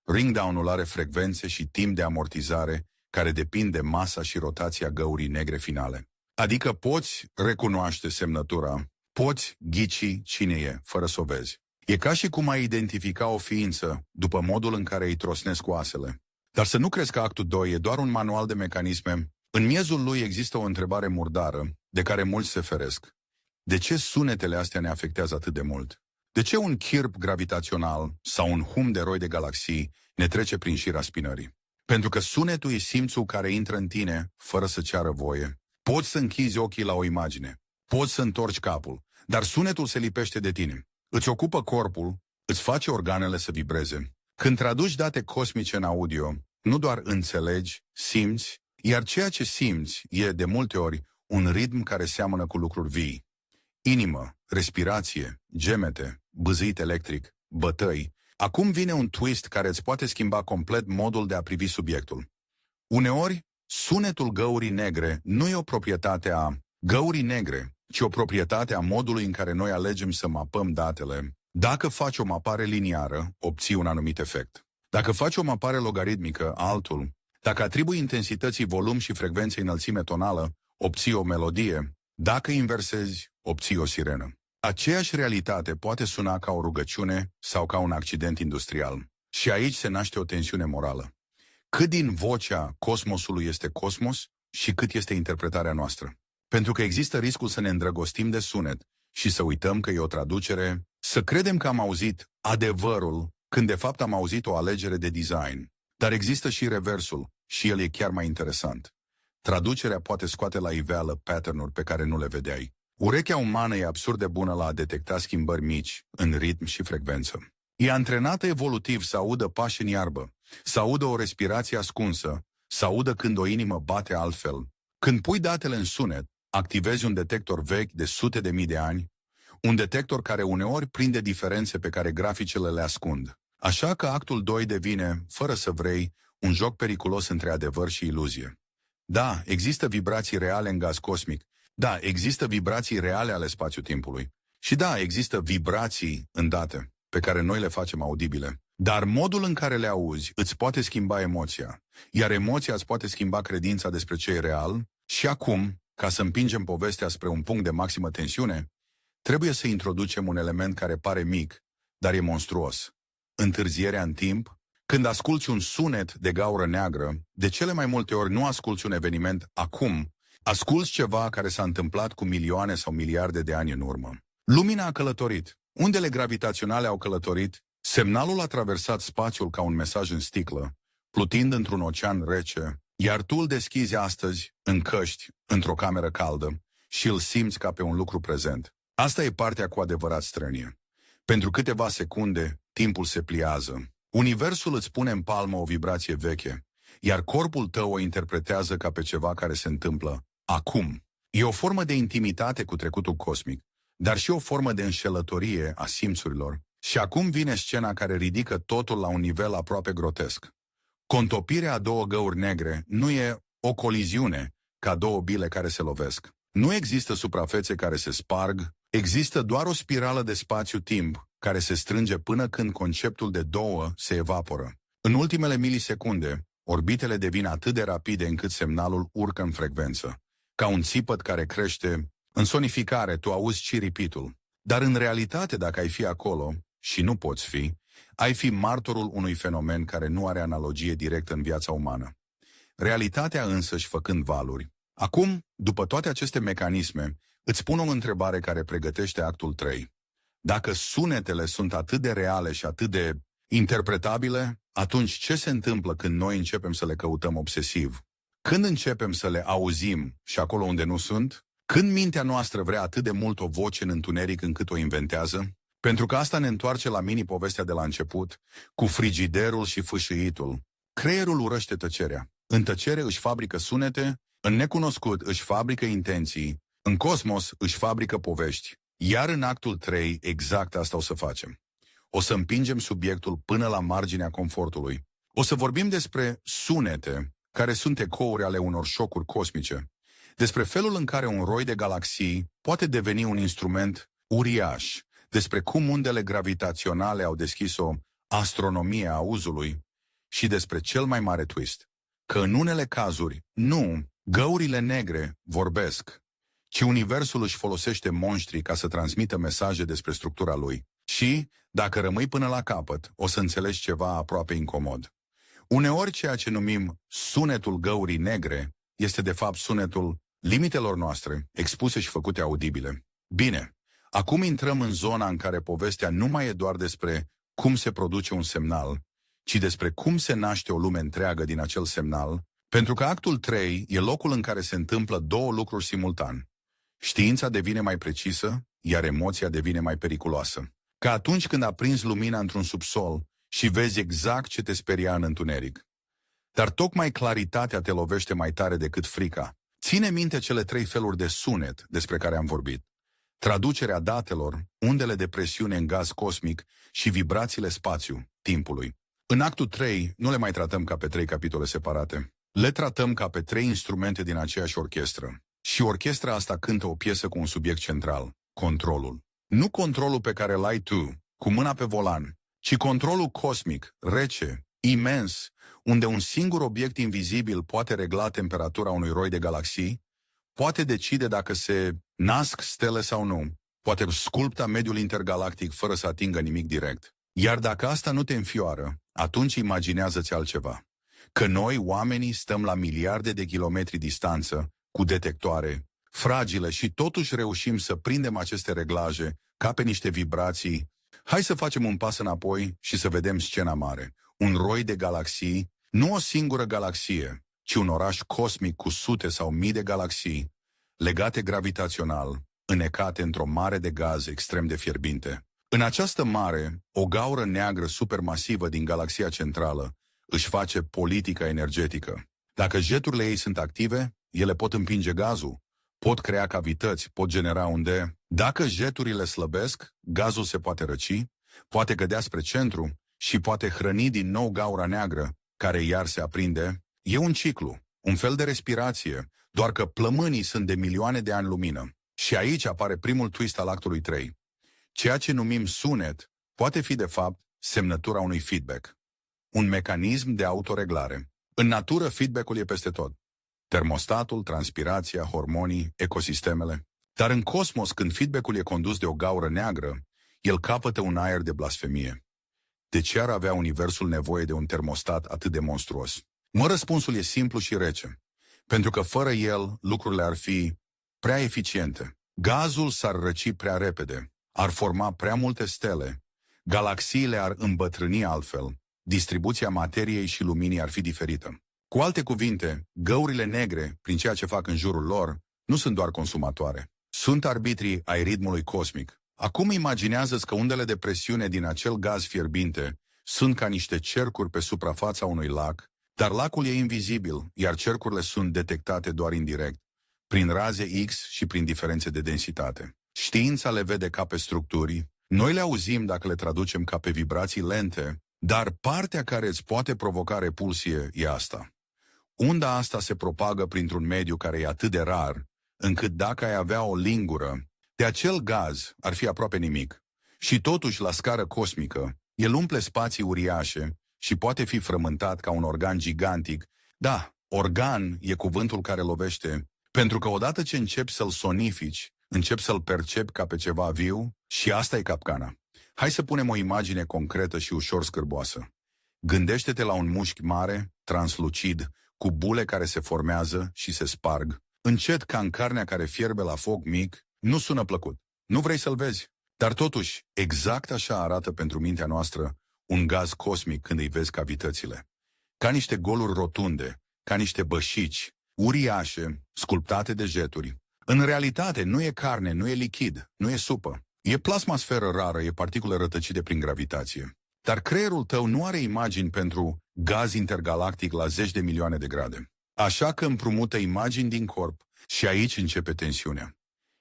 Ringdown-ul are frecvențe și timp de amortizare care depind de masa și rotația găurii negre finale. Adică poți recunoaște semnătura, poți ghici cine e, fără să o vezi. E ca și cum ai identifica o ființă după modul în care îi trosnesc oasele. Dar să nu crezi că actul 2 e doar un manual de mecanisme. În miezul lui există o întrebare murdară, de care mulți se feresc. De ce sunetele astea ne afectează atât de mult? De ce un chirp gravitațional sau un hum de roi de galaxii ne trece prin șira spinării? Pentru că sunetul e simțul care intră în tine fără să ceară voie. Poți să închizi ochii la o imagine, poți să întorci capul, dar sunetul se lipește de tine. Îți ocupă corpul, îți face organele să vibreze. Când traduci date cosmice în audio, nu doar înțelegi, simți, iar ceea ce simți e de multe ori un ritm care seamănă cu lucruri vii. Inimă, respirație, gemete, bâzâit electric, bătăi. Acum vine un twist care îți poate schimba complet modul de a privi subiectul. Uneori, sunetul găurii negre nu e o proprietate a găurii negre, ci o proprietate a modului în care noi alegem să mapăm datele. Dacă faci o mapare liniară, obții un anumit efect. Dacă faci o mapare logaritmică, altul. Dacă atribui intensității volum și frecvenței înălțime tonală, obții o melodie. Dacă inversezi, obții o sirenă. Aceeași realitate poate suna ca o rugăciune sau ca un accident industrial. Și aici se naște o tensiune morală. Cât din vocea cosmosului este cosmos și cât este interpretarea noastră? Pentru că există riscul să ne îndrăgostim de sunet și să uităm că e o traducere, să credem că am auzit adevărul când de fapt am auzit o alegere de design. Dar există și reversul și el e chiar mai interesant. Traducerea poate scoate la iveală pattern-uri pe care nu le vedeai. Urechea umană e absurd de bună la a detecta schimbări mici în ritm și frecvență. E antrenată evolutiv să audă pași în iarbă, să audă o respirație ascunsă, să audă când o inimă bate altfel. Când pui datele în sunet, activezi un detector vechi de sute de mii de ani, un detector care uneori prinde diferențe pe care graficele le ascund. Așa că actul 2 devine, fără să vrei, un joc periculos între adevăr și iluzie. Da, există vibrații reale în gaz cosmic. Da, există vibrații reale ale spațiu-timpului. Și da, există vibrații în date, pe care noi le facem audibile. Dar modul în care le auzi îți poate schimba emoția, iar emoția îți poate schimba credința despre ce e real. Și acum, ca să împingem povestea spre un punct de maximă tensiune, trebuie să introducem un element care pare mic, dar e monstruos. Întârzierea în timp. Când asculți un sunet de gaură neagră, de cele mai multe ori nu asculți un eveniment acum, asculți ceva care s-a întâmplat cu milioane sau miliarde de ani în urmă. Lumina a călătorit. Undele gravitaționale au călătorit, semnalul a traversat spațiul ca un mesaj în sticlă, plutind într-un ocean rece, iar tu îl deschizi astăzi, în căști, într-o cameră caldă, și îl simți ca pe un lucru prezent. Asta e partea cu adevărat strănie. Pentru câteva secunde, timpul se pliază. Universul îți pune în palmă o vibrație veche, iar corpul tău o interpretează ca pe ceva care se întâmplă acum. E o formă de intimitate cu trecutul cosmic, dar și o formă de înșelătorie a simțurilor. Și acum vine scena care ridică totul la un nivel aproape grotesc. Contopirea a două găuri negre nu e o coliziune ca două bile care se lovesc. Nu există suprafețe care se sparg, există doar o spirală de spațiu-timp care se strânge până când conceptul de două se evaporă. În ultimele milisecunde, orbitele devin atât de rapide încât semnalul urcă în frecvență. Ca un țipăt care crește, în sonificare tu auzi ciripitul. Dar în realitate, dacă ai fi acolo, și nu poți fi, ai fi martorul unui fenomen care nu are analogie directă în viața umană. Realitatea însăși făcând valuri. Acum, după toate aceste mecanisme, îți pun o întrebare care pregătește actul 3. Dacă sunetele sunt atât de reale și atât de interpretabile, atunci ce se întâmplă când noi începem să le căutăm obsesiv? Când începem să le auzim și acolo unde nu sunt? Când mintea noastră vrea atât de mult o voce în întuneric încât o inventează? Pentru că asta ne întoarce la mini-povestea de la început, cu frigiderul și fâșâitul. Creierul urăște tăcerea. În tăcere își fabrică sunete, În necunoscut își fabrică intenții, în cosmos își fabrică povești, iar în actul 3 exact asta o să facem. O să împingem subiectul până la marginea confortului. O să vorbim despre sunete, care sunt ecouri ale unor șocuri cosmice, despre felul în care un roi de galaxii poate deveni un instrument uriaș, despre cum undele gravitaționale au deschis o astronomie a auzului și despre cel mai mare twist, că în unele cazuri, nu găurile negre vorbesc, ci universul își folosește monștri ca să transmită mesaje despre structura lui. Și, dacă rămâi până la capăt, o să înțelegi ceva aproape incomod. Uneori ceea ce numim sunetul găurii negre este de fapt sunetul limitelor noastre, expuse și făcute audibile. Bine, acum intrăm în zona în care povestea nu mai e doar despre cum se produce un semnal, ci despre cum se naște o lume întreagă din acel semnal, pentru că actul 3 e locul în care se întâmplă două lucruri simultan. Știința devine mai precisă, iar emoția devine mai periculoasă. Ca atunci când aprinzi lumina într-un subsol și vezi exact ce te speria în întuneric. Dar tocmai claritatea te lovește mai tare decât frica. Ține minte cele 3 feluri de sunet despre care am vorbit. Traducerea datelor, undele de presiune în gaz cosmic și vibrațiile spațiu-timpului. În actul 3 nu le mai tratăm ca pe 3 capitole separate. Le tratăm ca pe 3 instrumente din aceeași orchestră. Și orchestra asta cântă o piesă cu un subiect central, controlul. Nu controlul pe care îl ai tu, cu mâna pe volan, ci controlul cosmic, rece, imens, unde un singur obiect invizibil poate regla temperatura unui roi de galaxii, poate decide dacă se nasc stele sau nu, poate sculpta mediul intergalactic fără să atingă nimic direct. Iar dacă asta nu te înfioară, atunci imaginează-ți altceva. Că noi, oamenii, stăm la miliarde de kilometri distanță, cu detectoare, fragile și totuși reușim să prindem aceste reglaje ca pe niște vibrații. Hai să facem un pas înapoi și să vedem scena mare. Un roi de galaxii, nu o singură galaxie, ci un oraș cosmic cu sute sau mii de galaxii, legate gravitațional, înnecate într-o mare de gaz extrem de fierbinte. În această mare, o gaură neagră supermasivă din galaxia centrală își face politica energetică. Dacă jeturile ei sunt active, ele pot împinge gazul, pot crea cavități, pot genera unde. Dacă jeturile slăbesc, gazul se poate răci, poate cădea spre centru și poate hrăni din nou gaura neagră, care iar se aprinde. E un ciclu, un fel de respirație, doar că plămânii sunt de milioane de ani lumină. Și aici apare primul twist al actului 3. Ceea ce numim sunet poate fi de fapt semnătura unui feedback. Un mecanism de autoreglare. În natură, feedback-ul e peste tot. Termostatul, transpirația, hormonii, ecosistemele. Dar în cosmos, când feedback-ul e condus de o gaură neagră, el capătă un aer de blasfemie. De ce ar avea universul nevoie de un termostat atât de monstruos? Răspunsul e simplu și rece. Pentru că fără el, lucrurile ar fi prea eficiente. Gazul s-ar răci prea repede, ar forma prea multe stele, galaxiile ar îmbătrâni altfel, distribuția materiei și luminii ar fi diferită. Cu alte cuvinte, găurile negre, prin ceea ce fac în jurul lor, nu sunt doar consumatoare. Sunt arbitrii ai ritmului cosmic. Acum imaginează-ți că undele de presiune din acel gaz fierbinte sunt ca niște cercuri pe suprafața unui lac, dar lacul e invizibil, iar cercurile sunt detectate doar indirect, prin raze X și prin diferențe de densitate. Știința le vede ca pe structuri, noi le auzim dacă le traducem ca pe vibrații lente, dar partea care îți poate provoca repulsie e asta. Unda asta se propagă printr-un mediu care e atât de rar, încât dacă ai avea o lingură, de acel gaz ar fi aproape nimic. Și totuși, la scară cosmică, el umple spații uriașe și poate fi frământat ca un organ gigantic. Da, organ e cuvântul care lovește, pentru că odată ce începi să-l sonifici, începi să-l percepi ca pe ceva viu și asta e capcana. Hai să punem o imagine concretă și ușor scârboasă. Gândește-te la un mușchi mare, translucid, cu bule care se formează și se sparg. Încet ca în carnea care fierbe la foc mic, nu sună plăcut. Nu vrei să-l vezi. Dar totuși, exact așa arată pentru mintea noastră un gaz cosmic când îi vezi cavitățile. Ca niște goluri rotunde, ca niște bășici, uriașe, sculptate de jeturi. În realitate nu e carne, nu e lichid, nu e supă. E plasmasferă rară, e particule rătăcite prin gravitație. Dar creierul tău nu are imagini pentru gaz intergalactic la 10 de milioane de grade. Așa că împrumută imagini din corp și aici începe tensiunea.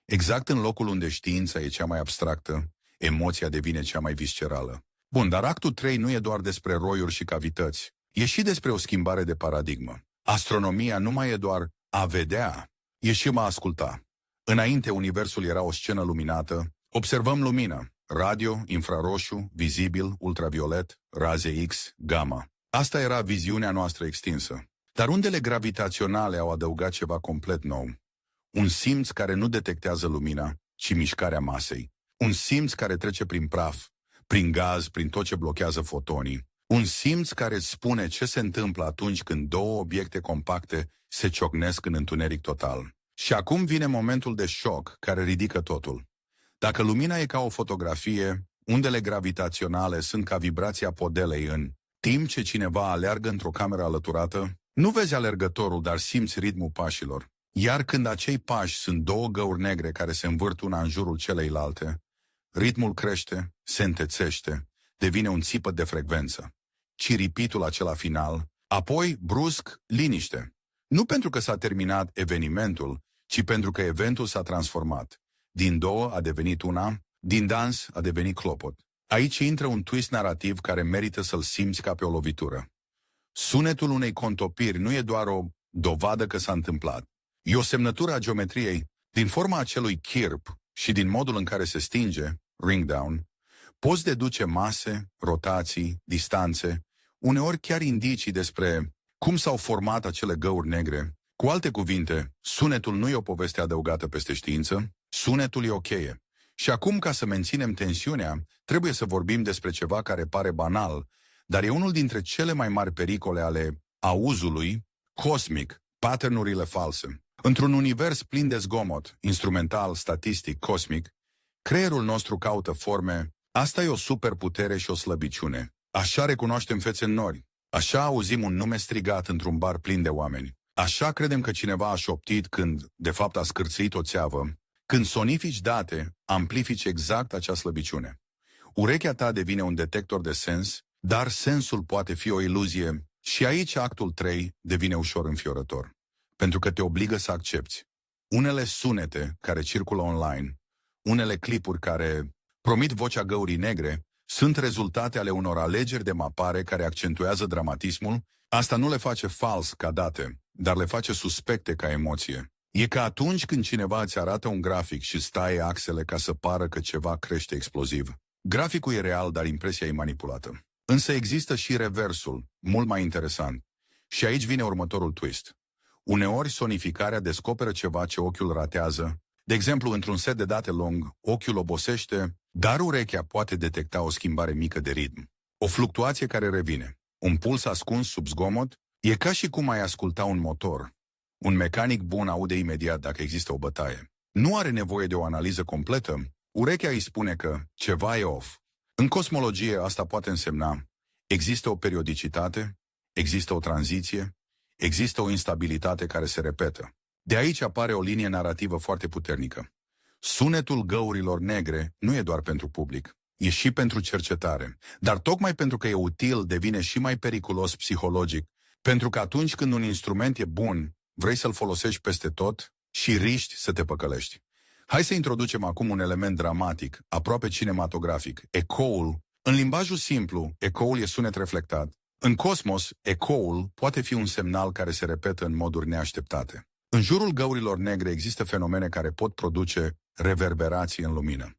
Exact în locul unde știința e cea mai abstractă, emoția devine cea mai viscerală. Bun, dar actul 3 nu e doar despre roiuri și cavități. E și despre o schimbare de paradigmă. Astronomia nu mai e doar a vedea, e și a asculta. Înainte, universul era o scenă luminată. Observăm lumină, radio, infraroșu, vizibil, ultraviolet, raze X, gamma. Asta era viziunea noastră extinsă. Dar undele gravitaționale au adăugat ceva complet nou. Un simț care nu detectează lumina, ci mișcarea masei. Un simț care trece prin praf, prin gaz, prin tot ce blochează fotonii. Un simț care îți spune ce se întâmplă atunci când două obiecte compacte se ciocnesc în întuneric total. Și acum vine momentul de șoc care ridică totul. Dacă lumina e ca o fotografie, undele gravitaționale sunt ca vibrația podelei în timp ce cineva aleargă într-o cameră alăturată, nu vezi alergătorul, dar simți ritmul pașilor. Iar când acei pași sunt două găuri negre care se învârt una în jurul celeilalte, ritmul crește, se întețește, devine un țipăt de frecvență. Ciripitul acela final, apoi, brusc, liniște. Nu pentru că s-a terminat evenimentul, ci pentru că eventul s-a transformat. Din două a devenit una, din dans a devenit clopot. Aici intră un twist narrativ care merită să-l simți ca pe o lovitură. Sunetul unei contopiri nu e doar o dovadă că s-a întâmplat. E o semnătură a geometriei. Din forma acelui chirp și din modul în care se stinge, ring down, poți deduce mase, rotații, distanțe, uneori chiar indicii despre cum s-au format acele găuri negre. Cu alte cuvinte, sunetul nu e o poveste adăugată peste știință, sunetul e o cheie. Și acum, ca să menținem tensiunea, trebuie să vorbim despre ceva care pare banal, dar e unul dintre cele mai mari pericole ale auzului cosmic, pattern-urile false. Într-un univers plin de zgomot, instrumental, statistic, cosmic, creierul nostru caută forme. Asta e o superputere și o slăbiciune. Așa recunoaștem fețe în nori. Așa auzim un nume strigat într-un bar plin de oameni. Așa credem că cineva a șoptit când, de fapt, a scârțâit o țeavă. Când sonifici date, amplifici exact acea slăbiciune. Urechea ta devine un detector de sens, dar sensul poate fi o iluzie. Și aici actul 3 devine ușor înfiorător. Pentru că te obligă să accepti. Unele sunete care circulă online, unele clipuri care promit vocea găurii negre, sunt rezultate ale unor alegeri de mapare care accentuează dramatismul. Asta nu le face fals ca date, dar le face suspecte ca emoție. E ca atunci când cineva îți arată un grafic și staie axele ca să pară că ceva crește exploziv. Graficul e real, dar impresia e manipulată. Însă există și reversul, mult mai interesant. Și aici vine următorul twist. Uneori sonificarea descoperă ceva ce ochiul ratează. De exemplu, într-un set de date lung, ochiul obosește, dar urechea poate detecta o schimbare mică de ritm. O fluctuație care revine. Un puls ascuns sub zgomot. E ca și cum ai asculta un motor. Un mecanic bun aude imediat dacă există o bătaie. Nu are nevoie de o analiză completă. Urechea îi spune că ceva e off. În cosmologie asta poate însemna există o periodicitate, există o tranziție, există o instabilitate care se repetă. De aici apare o linie narrativă foarte puternică. Sunetul găurilor negre nu e doar pentru public, e și pentru cercetare. Dar tocmai pentru că e util, devine și mai periculos psihologic, pentru că atunci când un instrument e bun, vrei să-l folosești peste tot și riști să te păcălești. Hai să introducem acum un element dramatic, aproape cinematografic, ecoul. În limbajul simplu, ecoul e sunet reflectat. În cosmos, ecoul poate fi un semnal care se repetă în moduri neașteptate. În jurul găurilor negre există fenomene care pot produce reverberații în lumină.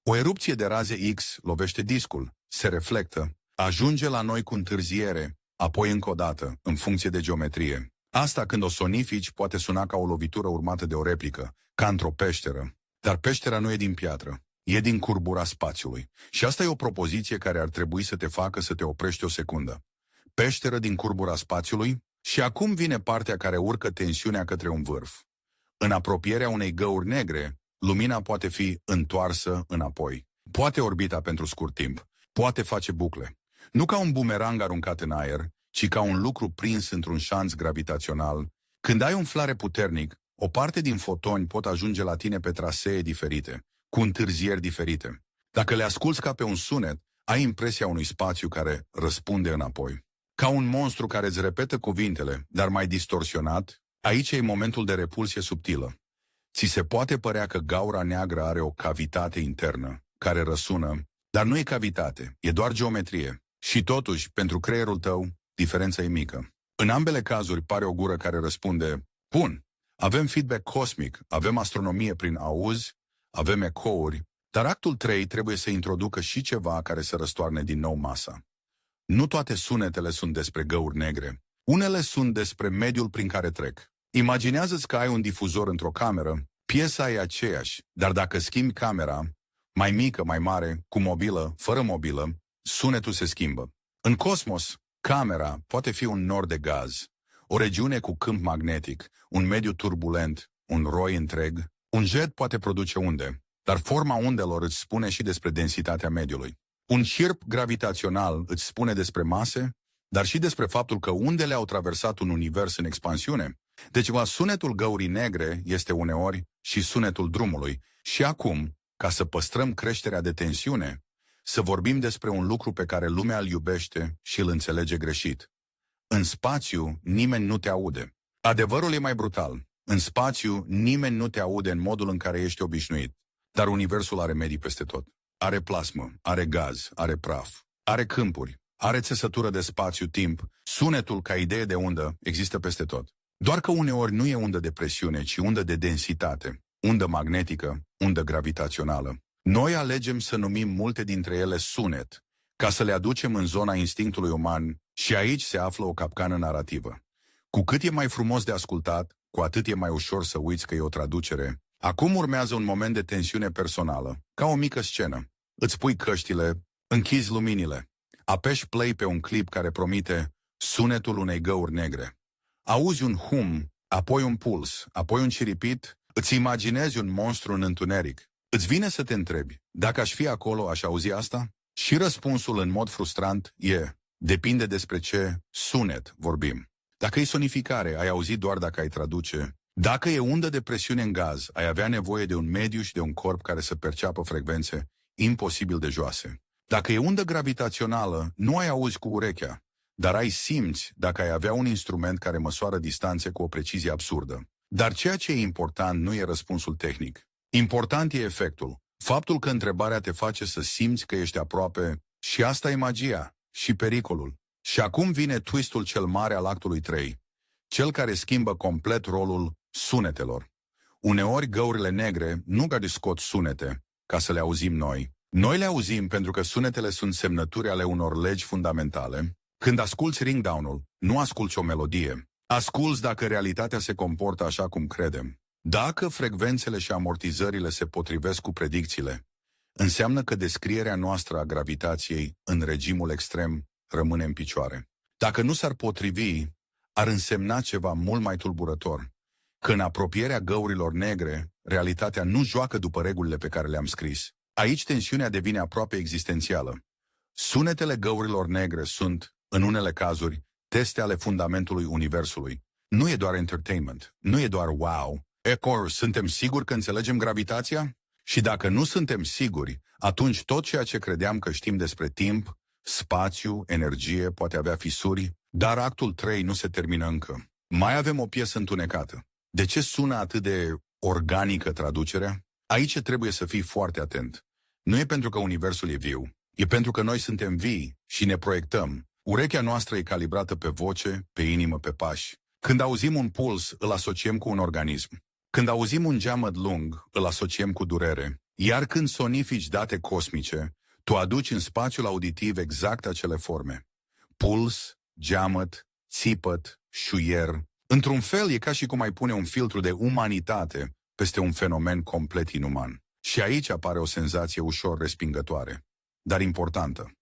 O erupție de raze X lovește discul, se reflectă, ajunge la noi cu întârziere, apoi încă o dată, în funcție de geometrie. Asta când o sonifici poate suna ca o lovitură urmată de o replică, ca într-o peșteră. Dar peștera nu e din piatră, e din curbura spațiului. Și asta e o propoziție care ar trebui să te facă să te oprești o secundă. Peșteră din curbura spațiului? Și acum vine partea care urcă tensiunea către un vârf. În apropierea unei găuri negre, lumina poate fi întoarsă înapoi. Poate orbita pentru scurt timp, poate face bucle. Nu ca un bumerang aruncat în aer, ci ca un lucru prins într-un șanț gravitațional. Când ai un flare puternic, o parte din fotoni pot ajunge la tine pe trasee diferite, cu întârzieri diferite. Dacă le asculți ca pe un sunet, ai impresia unui spațiu care răspunde înapoi. Ca un monstru care îți repetă cuvintele, dar mai distorsionat, aici e momentul de repulsie subtilă. Ți se poate părea că gaura neagră are o cavitate internă, care răsună, dar nu e cavitate, e doar geometrie. Și totuși, pentru creierul tău, diferența e mică. În ambele cazuri pare o gură care răspunde, bun, avem feedback cosmic, avem astronomie prin auz, avem ecouri, dar actul 3 trebuie să introducă și ceva care să răstoarne din nou masa. Nu toate sunetele sunt despre găuri negre. Unele sunt despre mediul prin care trec. Imaginează-ți că ai un difuzor într-o cameră, piesa e aceeași, dar dacă schimbi camera, mai mică, mai mare, cu mobilă, fără mobilă, sunetul se schimbă. În cosmos, camera poate fi un nor de gaz, o regiune cu câmp magnetic, un mediu turbulent, un roi întreg. Un jet poate produce unde, dar forma undelor îți spune și despre densitatea mediului. Un șirp gravitațional îți spune despre mase, dar și despre faptul că undele au traversat un univers în expansiune. Deci, sunetul găurii negre este uneori și sunetul drumului. Și acum, ca să păstrăm creșterea de tensiune, să vorbim despre un lucru pe care lumea îl iubește și îl înțelege greșit. În spațiu, nimeni nu te aude. Adevărul e mai brutal. În spațiu, nimeni nu te aude în modul în care ești obișnuit. Dar universul are medii peste tot. Are plasmă, are gaz, are praf, are câmpuri, are țesătură de spațiu-timp. Sunetul, ca idee de undă, există peste tot. Doar că uneori nu e undă de presiune, ci undă de densitate, undă magnetică, undă gravitațională. Noi alegem să numim multe dintre ele sunet, ca să le aducem în zona instinctului uman și aici se află o capcană narrativă. Cu cât e mai frumos de ascultat, cu atât e mai ușor să uiți că e o traducere. Acum urmează un moment de tensiune personală, ca o mică scenă. Îți pui căștile, închizi luminile, apeși play pe un clip care promite sunetul unei găuri negre. Auzi un hum, apoi un puls, apoi un ciripit, îți imaginezi un monstru în întuneric. Îți vine să te întrebi, dacă aș fi acolo, aș auzi asta? Și răspunsul în mod frustrant e, depinde despre ce sunet vorbim. Dacă e sonificare, ai auzit doar dacă ai traduce. Dacă e undă de presiune în gaz, ai avea nevoie de un mediu și de un corp care să perceapă frecvențe imposibil de joase. Dacă e undă gravitațională, nu ai auzi cu urechea, dar ai simți dacă ai avea un instrument care măsoară distanțe cu o precizie absurdă. Dar ceea ce e important nu e răspunsul tehnic. Important e efectul. Faptul că întrebarea te face să simți că ești aproape și asta e magia și pericolul. Și acum vine twistul cel mare al actului 3, cel care schimbă complet rolul sunetelor. Uneori găurile negre nu doar scot sunete ca să le auzim noi. Noi le auzim pentru că sunetele sunt semnături ale unor legi fundamentale. Când asculți ringdown-ul, nu asculți o melodie. Asculți dacă realitatea se comportă așa cum credem. Dacă frecvențele și amortizările se potrivesc cu predicțiile, înseamnă că descrierea noastră a gravitației în regimul extrem rămâne în picioare. Dacă nu s-ar potrivi, ar însemna ceva mult mai tulburător. Că în apropierea găurilor negre, realitatea nu joacă după regulile pe care le-am scris. Aici tensiunea devine aproape existențială. Sunetele găurilor negre sunt, în unele cazuri, teste ale fundamentului universului. Nu e doar entertainment, nu e doar wow. Suntem siguri că înțelegem gravitația? Și dacă nu suntem siguri, atunci tot ceea ce credeam că știm despre timp, spațiu, energie, poate avea fisuri, dar actul 3 nu se termină încă. Mai avem o piesă întunecată. De ce sună atât de organică traducerea? Aici trebuie să fii foarte atent. Nu e pentru că universul e viu, e pentru că noi suntem vii și ne proiectăm. Urechea noastră e calibrată pe voce, pe inimă, pe pași. Când auzim un puls, îl asociem cu un organism. Când auzim un geamăt lung, îl asociem cu durere. Iar când sonifici date cosmice, tu aduci în spațiul auditiv exact acele forme. Puls, geamăt, țipăt, șuier. Într-un fel e ca și cum ai pune un filtru de umanitate peste un fenomen complet inuman. Și aici apare o senzație ușor respingătoare, dar importantă.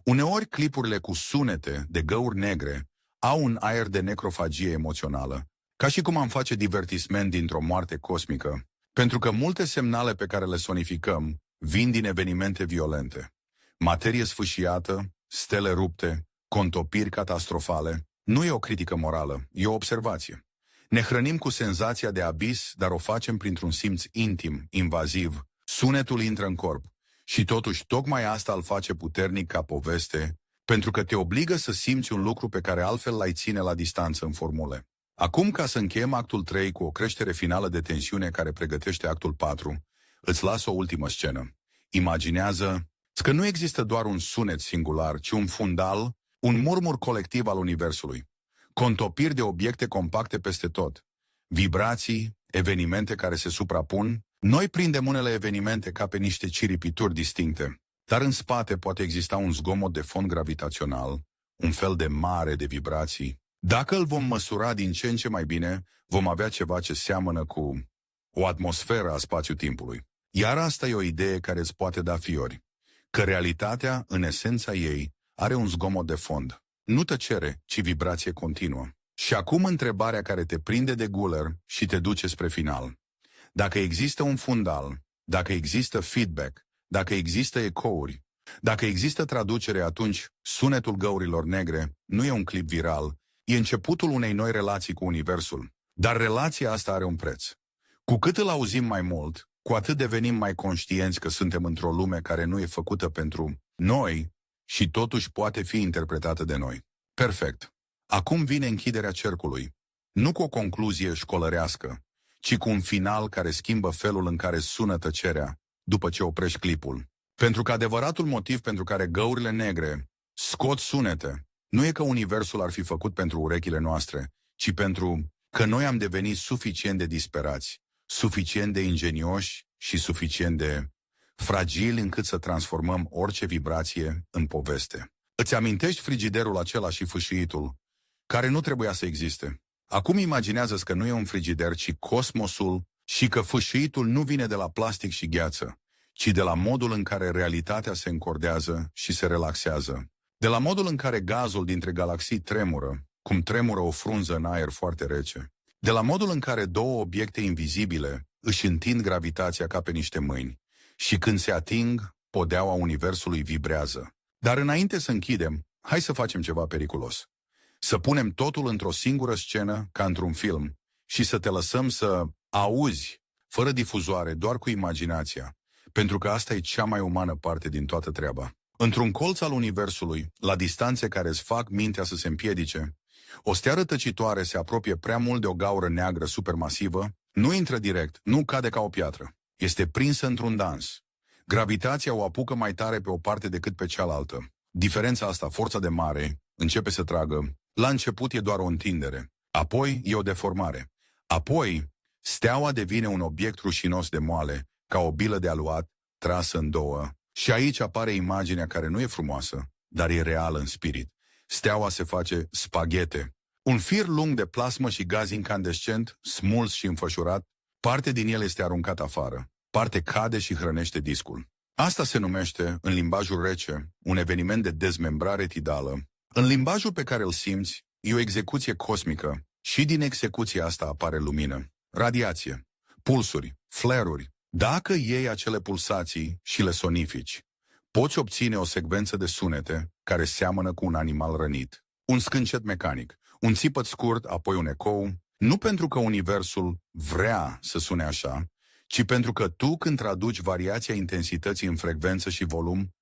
Uneori clipurile cu sunete de găuri negre au un aer de necrofagie emoțională, ca și cum am face divertisment dintr-o moarte cosmică, pentru că multe semnale pe care le sonificăm vin din evenimente violente. Materie sfâșiată, stele rupte, contopiri catastrofale. Nu e o critică morală, e o observație. Ne hrănim cu senzația de abis, dar o facem printr-un simț intim, invaziv. Sunetul intră în corp și totuși tocmai asta îl face puternic ca poveste Pentru că te obligă să simți un lucru pe care altfel l-ai ține la distanță în formule. Acum, ca să încheiem actul 3 cu o creștere finală de tensiune care pregătește actul 4, îți las o ultimă scenă. Imaginează că nu există doar un sunet singular, ci un fundal, un murmur colectiv al universului. Contopiri de obiecte compacte peste tot. Vibrații, evenimente care se suprapun. Noi prindem unele evenimente ca pe niște ciripituri distincte, dar în spate poate exista un zgomot de fond gravitațional, un fel de mare de vibrații. Dacă îl vom măsura din ce în ce mai bine, vom avea ceva ce seamănă cu o atmosferă a spațiu-timpului. Iar asta e o idee care îți poate da fiori, că realitatea, în esența ei, are un zgomot de fond. Nu tăcere, ci vibrație continuă. Și acum întrebarea care te prinde de guler și te duce spre final. Dacă există un fundal, dacă există feedback, dacă există ecouri, dacă există traducere, atunci sunetul găurilor negre nu e un clip viral, e începutul unei noi relații cu universul. Dar relația asta are un preț. Cu cât îl auzim mai mult, cu atât devenim mai conștienți că suntem într-o lume care nu e făcută pentru noi și totuși poate fi interpretată de noi. Perfect. Acum vine închiderea cercului. Nu cu o concluzie școlărească, ci cu un final care schimbă felul în care sună tăcerea după ce oprești clipul. Pentru că adevăratul motiv pentru care găurile negre scot sunete nu e că universul ar fi făcut pentru urechile noastre, ci pentru că noi am devenit suficient de disperați, suficient de ingenioși și suficient de fragili încât să transformăm orice vibrație în poveste. Îți amintești frigiderul acela și fâșiitul, care nu trebuia să existe? Acum imaginează-ți că nu e un frigider, ci cosmosul, și că fâșiitul nu vine de la plastic și gheață, ci de la modul în care realitatea se încordează și se relaxează. De la modul în care gazul dintre galaxii tremură, cum tremură o frunză în aer foarte rece. De la modul în care două obiecte invizibile își întind gravitația ca pe niște mâini. Și când se ating, podeaua universului vibrează. Dar înainte să închidem, hai să facem ceva periculos. Să punem totul într-o singură scenă, ca într-un film, și să te lăsăm să auzi, fără difuzoare, doar cu imaginația, pentru că asta e cea mai umană parte din toată treaba. Într-un colț al universului, la distanțe care îți fac mintea să se împiedice, o steară tăcitoare se apropie prea mult de o gaură neagră supermasivă, nu intră direct, nu cade ca o piatră. Este prinsă într-un dans. Gravitația o apucă mai tare pe o parte decât pe cealaltă. Diferența asta, forța de mare, începe să tragă. La început e doar o întindere, apoi e o deformare. Apoi, steaua devine un obiect rușinos de moale, ca o bilă de aluat, trasă în două. Și aici apare imaginea care nu e frumoasă, dar e reală în spirit. Steaua se face spaghete. Un fir lung de plasmă și gaz incandescent, smuls și înfășurat, parte din el este aruncat afară, parte cade și hrănește discul. Asta se numește, în limbajul rece, un eveniment de dezmembrare tidală. În limbajul pe care îl simți, e o execuție cosmică și din execuția asta apare lumină, radiație, pulsuri, flare-uri. Dacă iei acele pulsații și le sonifici, poți obține o secvență de sunete care seamănă cu un animal rănit, un scâncet mecanic, un țipăt scurt, apoi un ecou, nu pentru că universul vrea să sune așa, ci pentru că tu, când traduci variația intensității în frecvență și volum,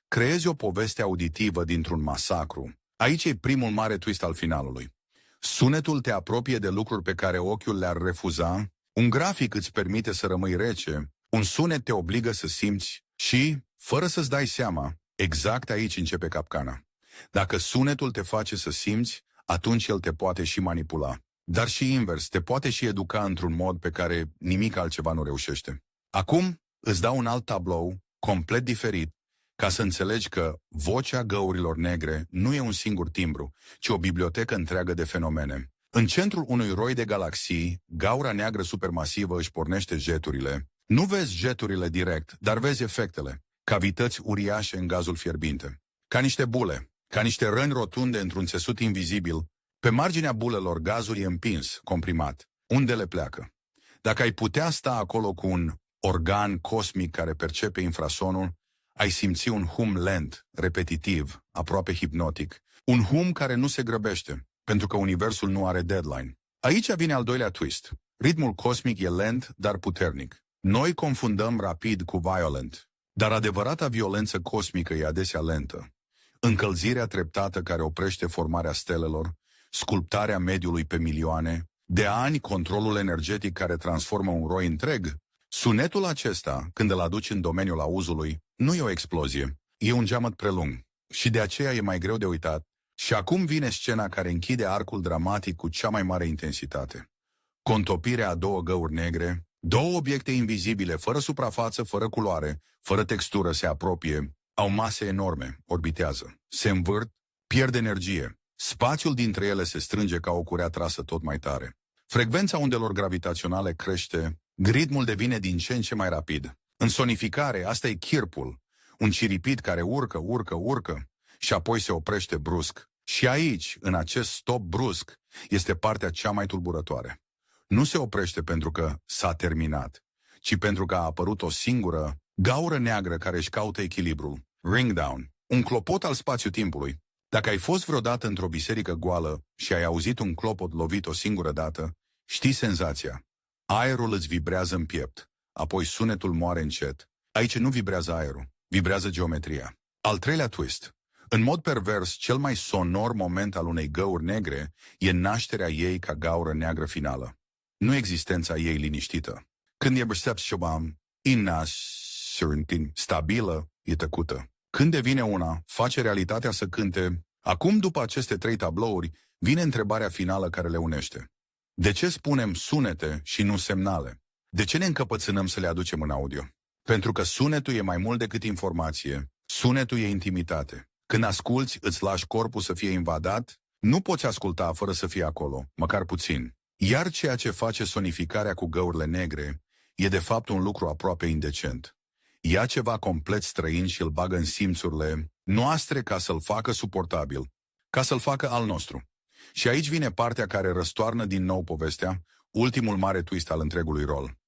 creezi o poveste auditivă dintr-un masacru. Aici e primul mare twist al finalului. Sunetul te apropie de lucruri pe care ochiul le-ar refuza, un grafic îți permite să rămâi rece, un sunet te obligă să simți și, fără să-ți dai seama, exact aici începe capcana. Dacă sunetul te face să simți, atunci el te poate și manipula. Dar și invers, te poate și educa într-un mod pe care nimic altceva nu reușește. Acum îți dau un alt tablou, complet diferit, ca să înțelegi că vocea găurilor negre nu e un singur timbru, ci o bibliotecă întreagă de fenomene. În centrul unui roi de galaxii, gaura neagră supermasivă își pornește jeturile. Nu vezi jeturile direct, dar vezi efectele, cavități uriașe în gazul fierbinte. Ca niște bule, ca niște răni rotunde într-un țesut invizibil, pe marginea bulelor gazul e împins, comprimat. Undele pleacă. Dacă ai putea sta acolo cu un organ cosmic care percepe infrasonul, ai simți un hum lent, repetitiv, aproape hipnotic. Un hum care nu se grăbește, pentru că universul nu are deadline. Aici vine al doilea twist. Ritmul cosmic e lent, dar puternic. Noi confundăm rapid cu violent, dar adevărata violență cosmică e adesea lentă. încălzirea treptată care oprește formarea stelelor, sculptarea mediului pe milioane, de ani controlul energetic care transformă un roi întreg. Sunetul acesta, când îl aduci în domeniul auzului, nu e o explozie, e un geamăt prelung și de aceea e mai greu de uitat. Și acum vine scena care închide arcul dramatic cu cea mai mare intensitate. Contopirea a două găuri negre, două obiecte invizibile, fără suprafață, fără culoare, fără textură, se apropie, au mase enorme, orbitează, se învârt, pierd energie. Spațiul dintre ele se strânge ca o curea trasă tot mai tare. Frecvența undelor gravitaționale crește, ritmul devine din ce în ce mai rapid. În sonificare, asta e chirpul, un ciripit care urcă și apoi se oprește brusc. Și aici, în acest stop brusc, este partea cea mai tulburătoare. Nu se oprește pentru că s-a terminat, ci pentru că a apărut o singură gaură neagră care își caută echilibrul. Ringdown, un clopot al spațiu-timpului. Dacă ai fost vreodată într-o biserică goală și ai auzit un clopot lovit o singură dată, știi senzația. Aerul îți vibrează în piept, apoi sunetul moare încet. Aici nu vibrează aerul, vibrează geometria. Al treilea twist. În mod pervers, cel mai sonor moment al unei găuri negre e nașterea ei ca gaură neagră finală. Nu existența ei liniștită. Când e stabilă, e tăcută. Când devine una, face realitatea să cânte. Acum, după aceste 3 tablouri, vine întrebarea finală care le unește. De ce spunem sunete și nu semnale? De ce ne încăpățânăm să le aducem în audio? Pentru că sunetul e mai mult decât informație. Sunetul e intimitate. Când asculți, îți lași corpul să fie invadat, nu poți asculta fără să fie acolo, măcar puțin. Iar ceea ce face sonificarea cu găurile negre e de fapt un lucru aproape indecent. Ia ceva complet străin și îl bagă în simțurile noastre ca să-l facă suportabil, ca să-l facă al nostru. Și aici vine partea care răstoarnă din nou povestea, ultimul mare twist al întregului rol.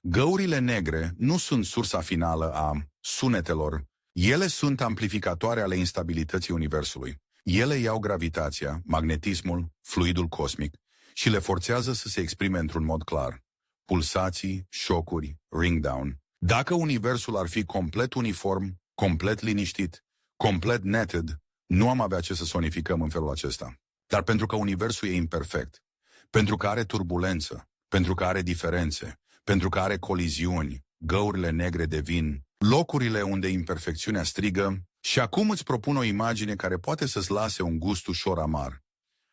Găurile negre nu sunt sursa finală a sunetelor, ele sunt amplificatoare ale instabilității universului. Ele iau gravitația, magnetismul, fluidul cosmic și le forțează să se exprime într-un mod clar. Pulsații, șocuri, ringdown. Dacă universul ar fi complet uniform, complet liniștit, complet netted, nu am avea ce să sonificăm în felul acesta. Dar pentru că universul e imperfect, pentru că are turbulență, pentru că are diferențe, pentru că are coliziuni, găurile negre devin locurile unde imperfecțiunea strigă. Și acum îți propun o imagine care poate să-ți lase un gust ușor amar.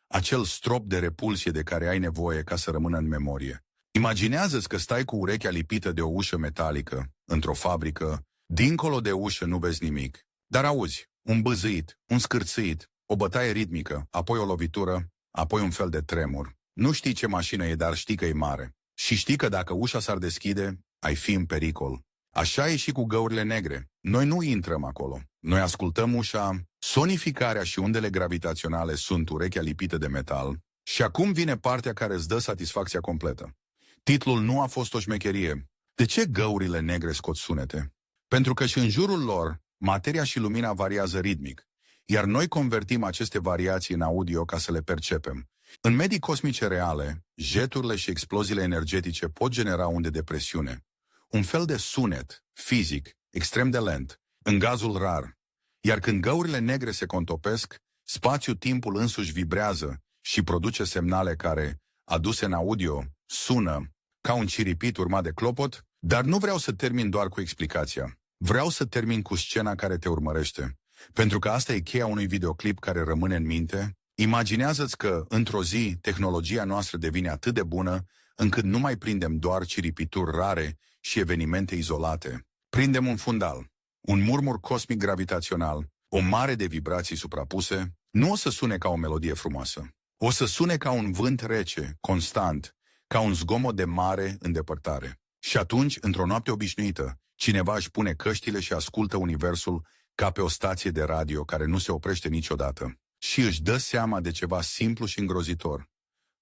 Acel strop de repulsie de care ai nevoie ca să rămână în memorie. Imaginează-ți că stai cu urechea lipită de o ușă metalică, într-o fabrică, dincolo de ușă nu vezi nimic, dar auzi un bâzâit, un scârțâit, o bătaie ritmică, apoi o lovitură, apoi un fel de tremur. Nu știi ce mașină e, dar știi că e mare. Și știi că dacă ușa s-ar deschide, ai fi în pericol. Așa e și cu găurile negre. Noi nu intrăm acolo. Noi ascultăm ușa, sonificarea și undele gravitaționale sunt urechea lipită de metal. Și acum vine partea care îți dă satisfacția completă. Titlul nu a fost o șmecherie. De ce găurile negre scot sunete? Pentru că și în jurul lor, materia și lumina variază ritmic, iar noi convertim aceste variații în audio ca să le percepem. În medii cosmice reale, jeturile și exploziile energetice pot genera unde de presiune. Un fel de sunet, fizic, extrem de lent, în gazul rar. Iar când găurile negre se contopesc, spațiu-timpul însuși vibrează și produce semnale care, aduse în audio, sună ca un ciripit urmat de clopot, dar nu vreau să termin doar cu explicația. Vreau să termin cu scena care te urmărește, pentru că asta e cheia unui videoclip care rămâne în minte. Imaginează-ți că, într-o zi, tehnologia noastră devine atât de bună, încât nu mai prindem doar ciripituri rare și evenimente izolate. Prindem un fundal, un murmur cosmic gravitațional, o mare de vibrații suprapuse. Nu o să sune ca o melodie frumoasă. O să sune ca un vânt rece, constant, ca un zgomot de mare îndepărtare. Și atunci, într-o noapte obișnuită, cineva își pune căștile și ascultă universul ca pe o stație de radio care nu se oprește niciodată. Și își dă seama de ceva simplu și îngrozitor.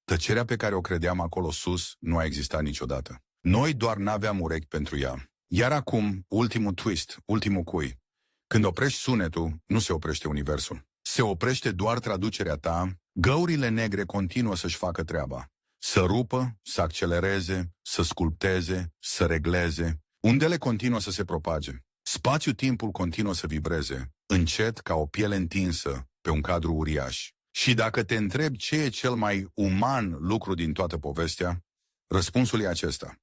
Tăcerea pe care o credeam acolo sus nu a existat niciodată. Noi doar n-aveam urechi pentru ea. Iar acum, ultimul twist, ultimul cui. Când oprești sunetul, nu se oprește universul. Se oprește doar traducerea ta. Găurile negre continuă să-și facă treaba. Să rupă, să accelereze, să sculpteze, să regleze. Undele continuă să se propage. Spațiu-timpul continuă să vibreze, încet ca o piele întinsă pe un cadru uriaș. Și dacă te întrebi ce e cel mai uman lucru din toată povestea, răspunsul e acesta.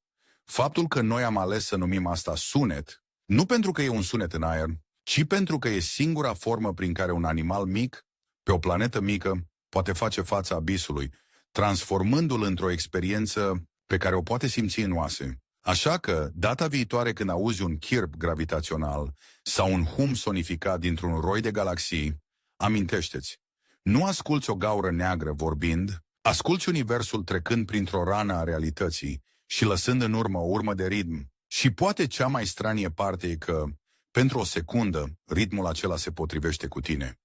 Faptul că noi am ales să numim asta sunet, nu pentru că e un sunet în aer, ci pentru că e singura formă prin care un animal mic, pe o planetă mică, poate face fața abisului, transformându-l într-o experiență pe care o poate simți în oase. Așa că, data viitoare când auzi un chirp gravitațional sau un hum sonificat dintr-un roi de galaxii, amintește-ți, nu asculți o gaură neagră vorbind, asculți universul trecând printr-o rană a realității și lăsând în urmă o urmă de ritm. Și poate cea mai stranie parte e că, pentru o secundă, ritmul acela se potrivește cu tine.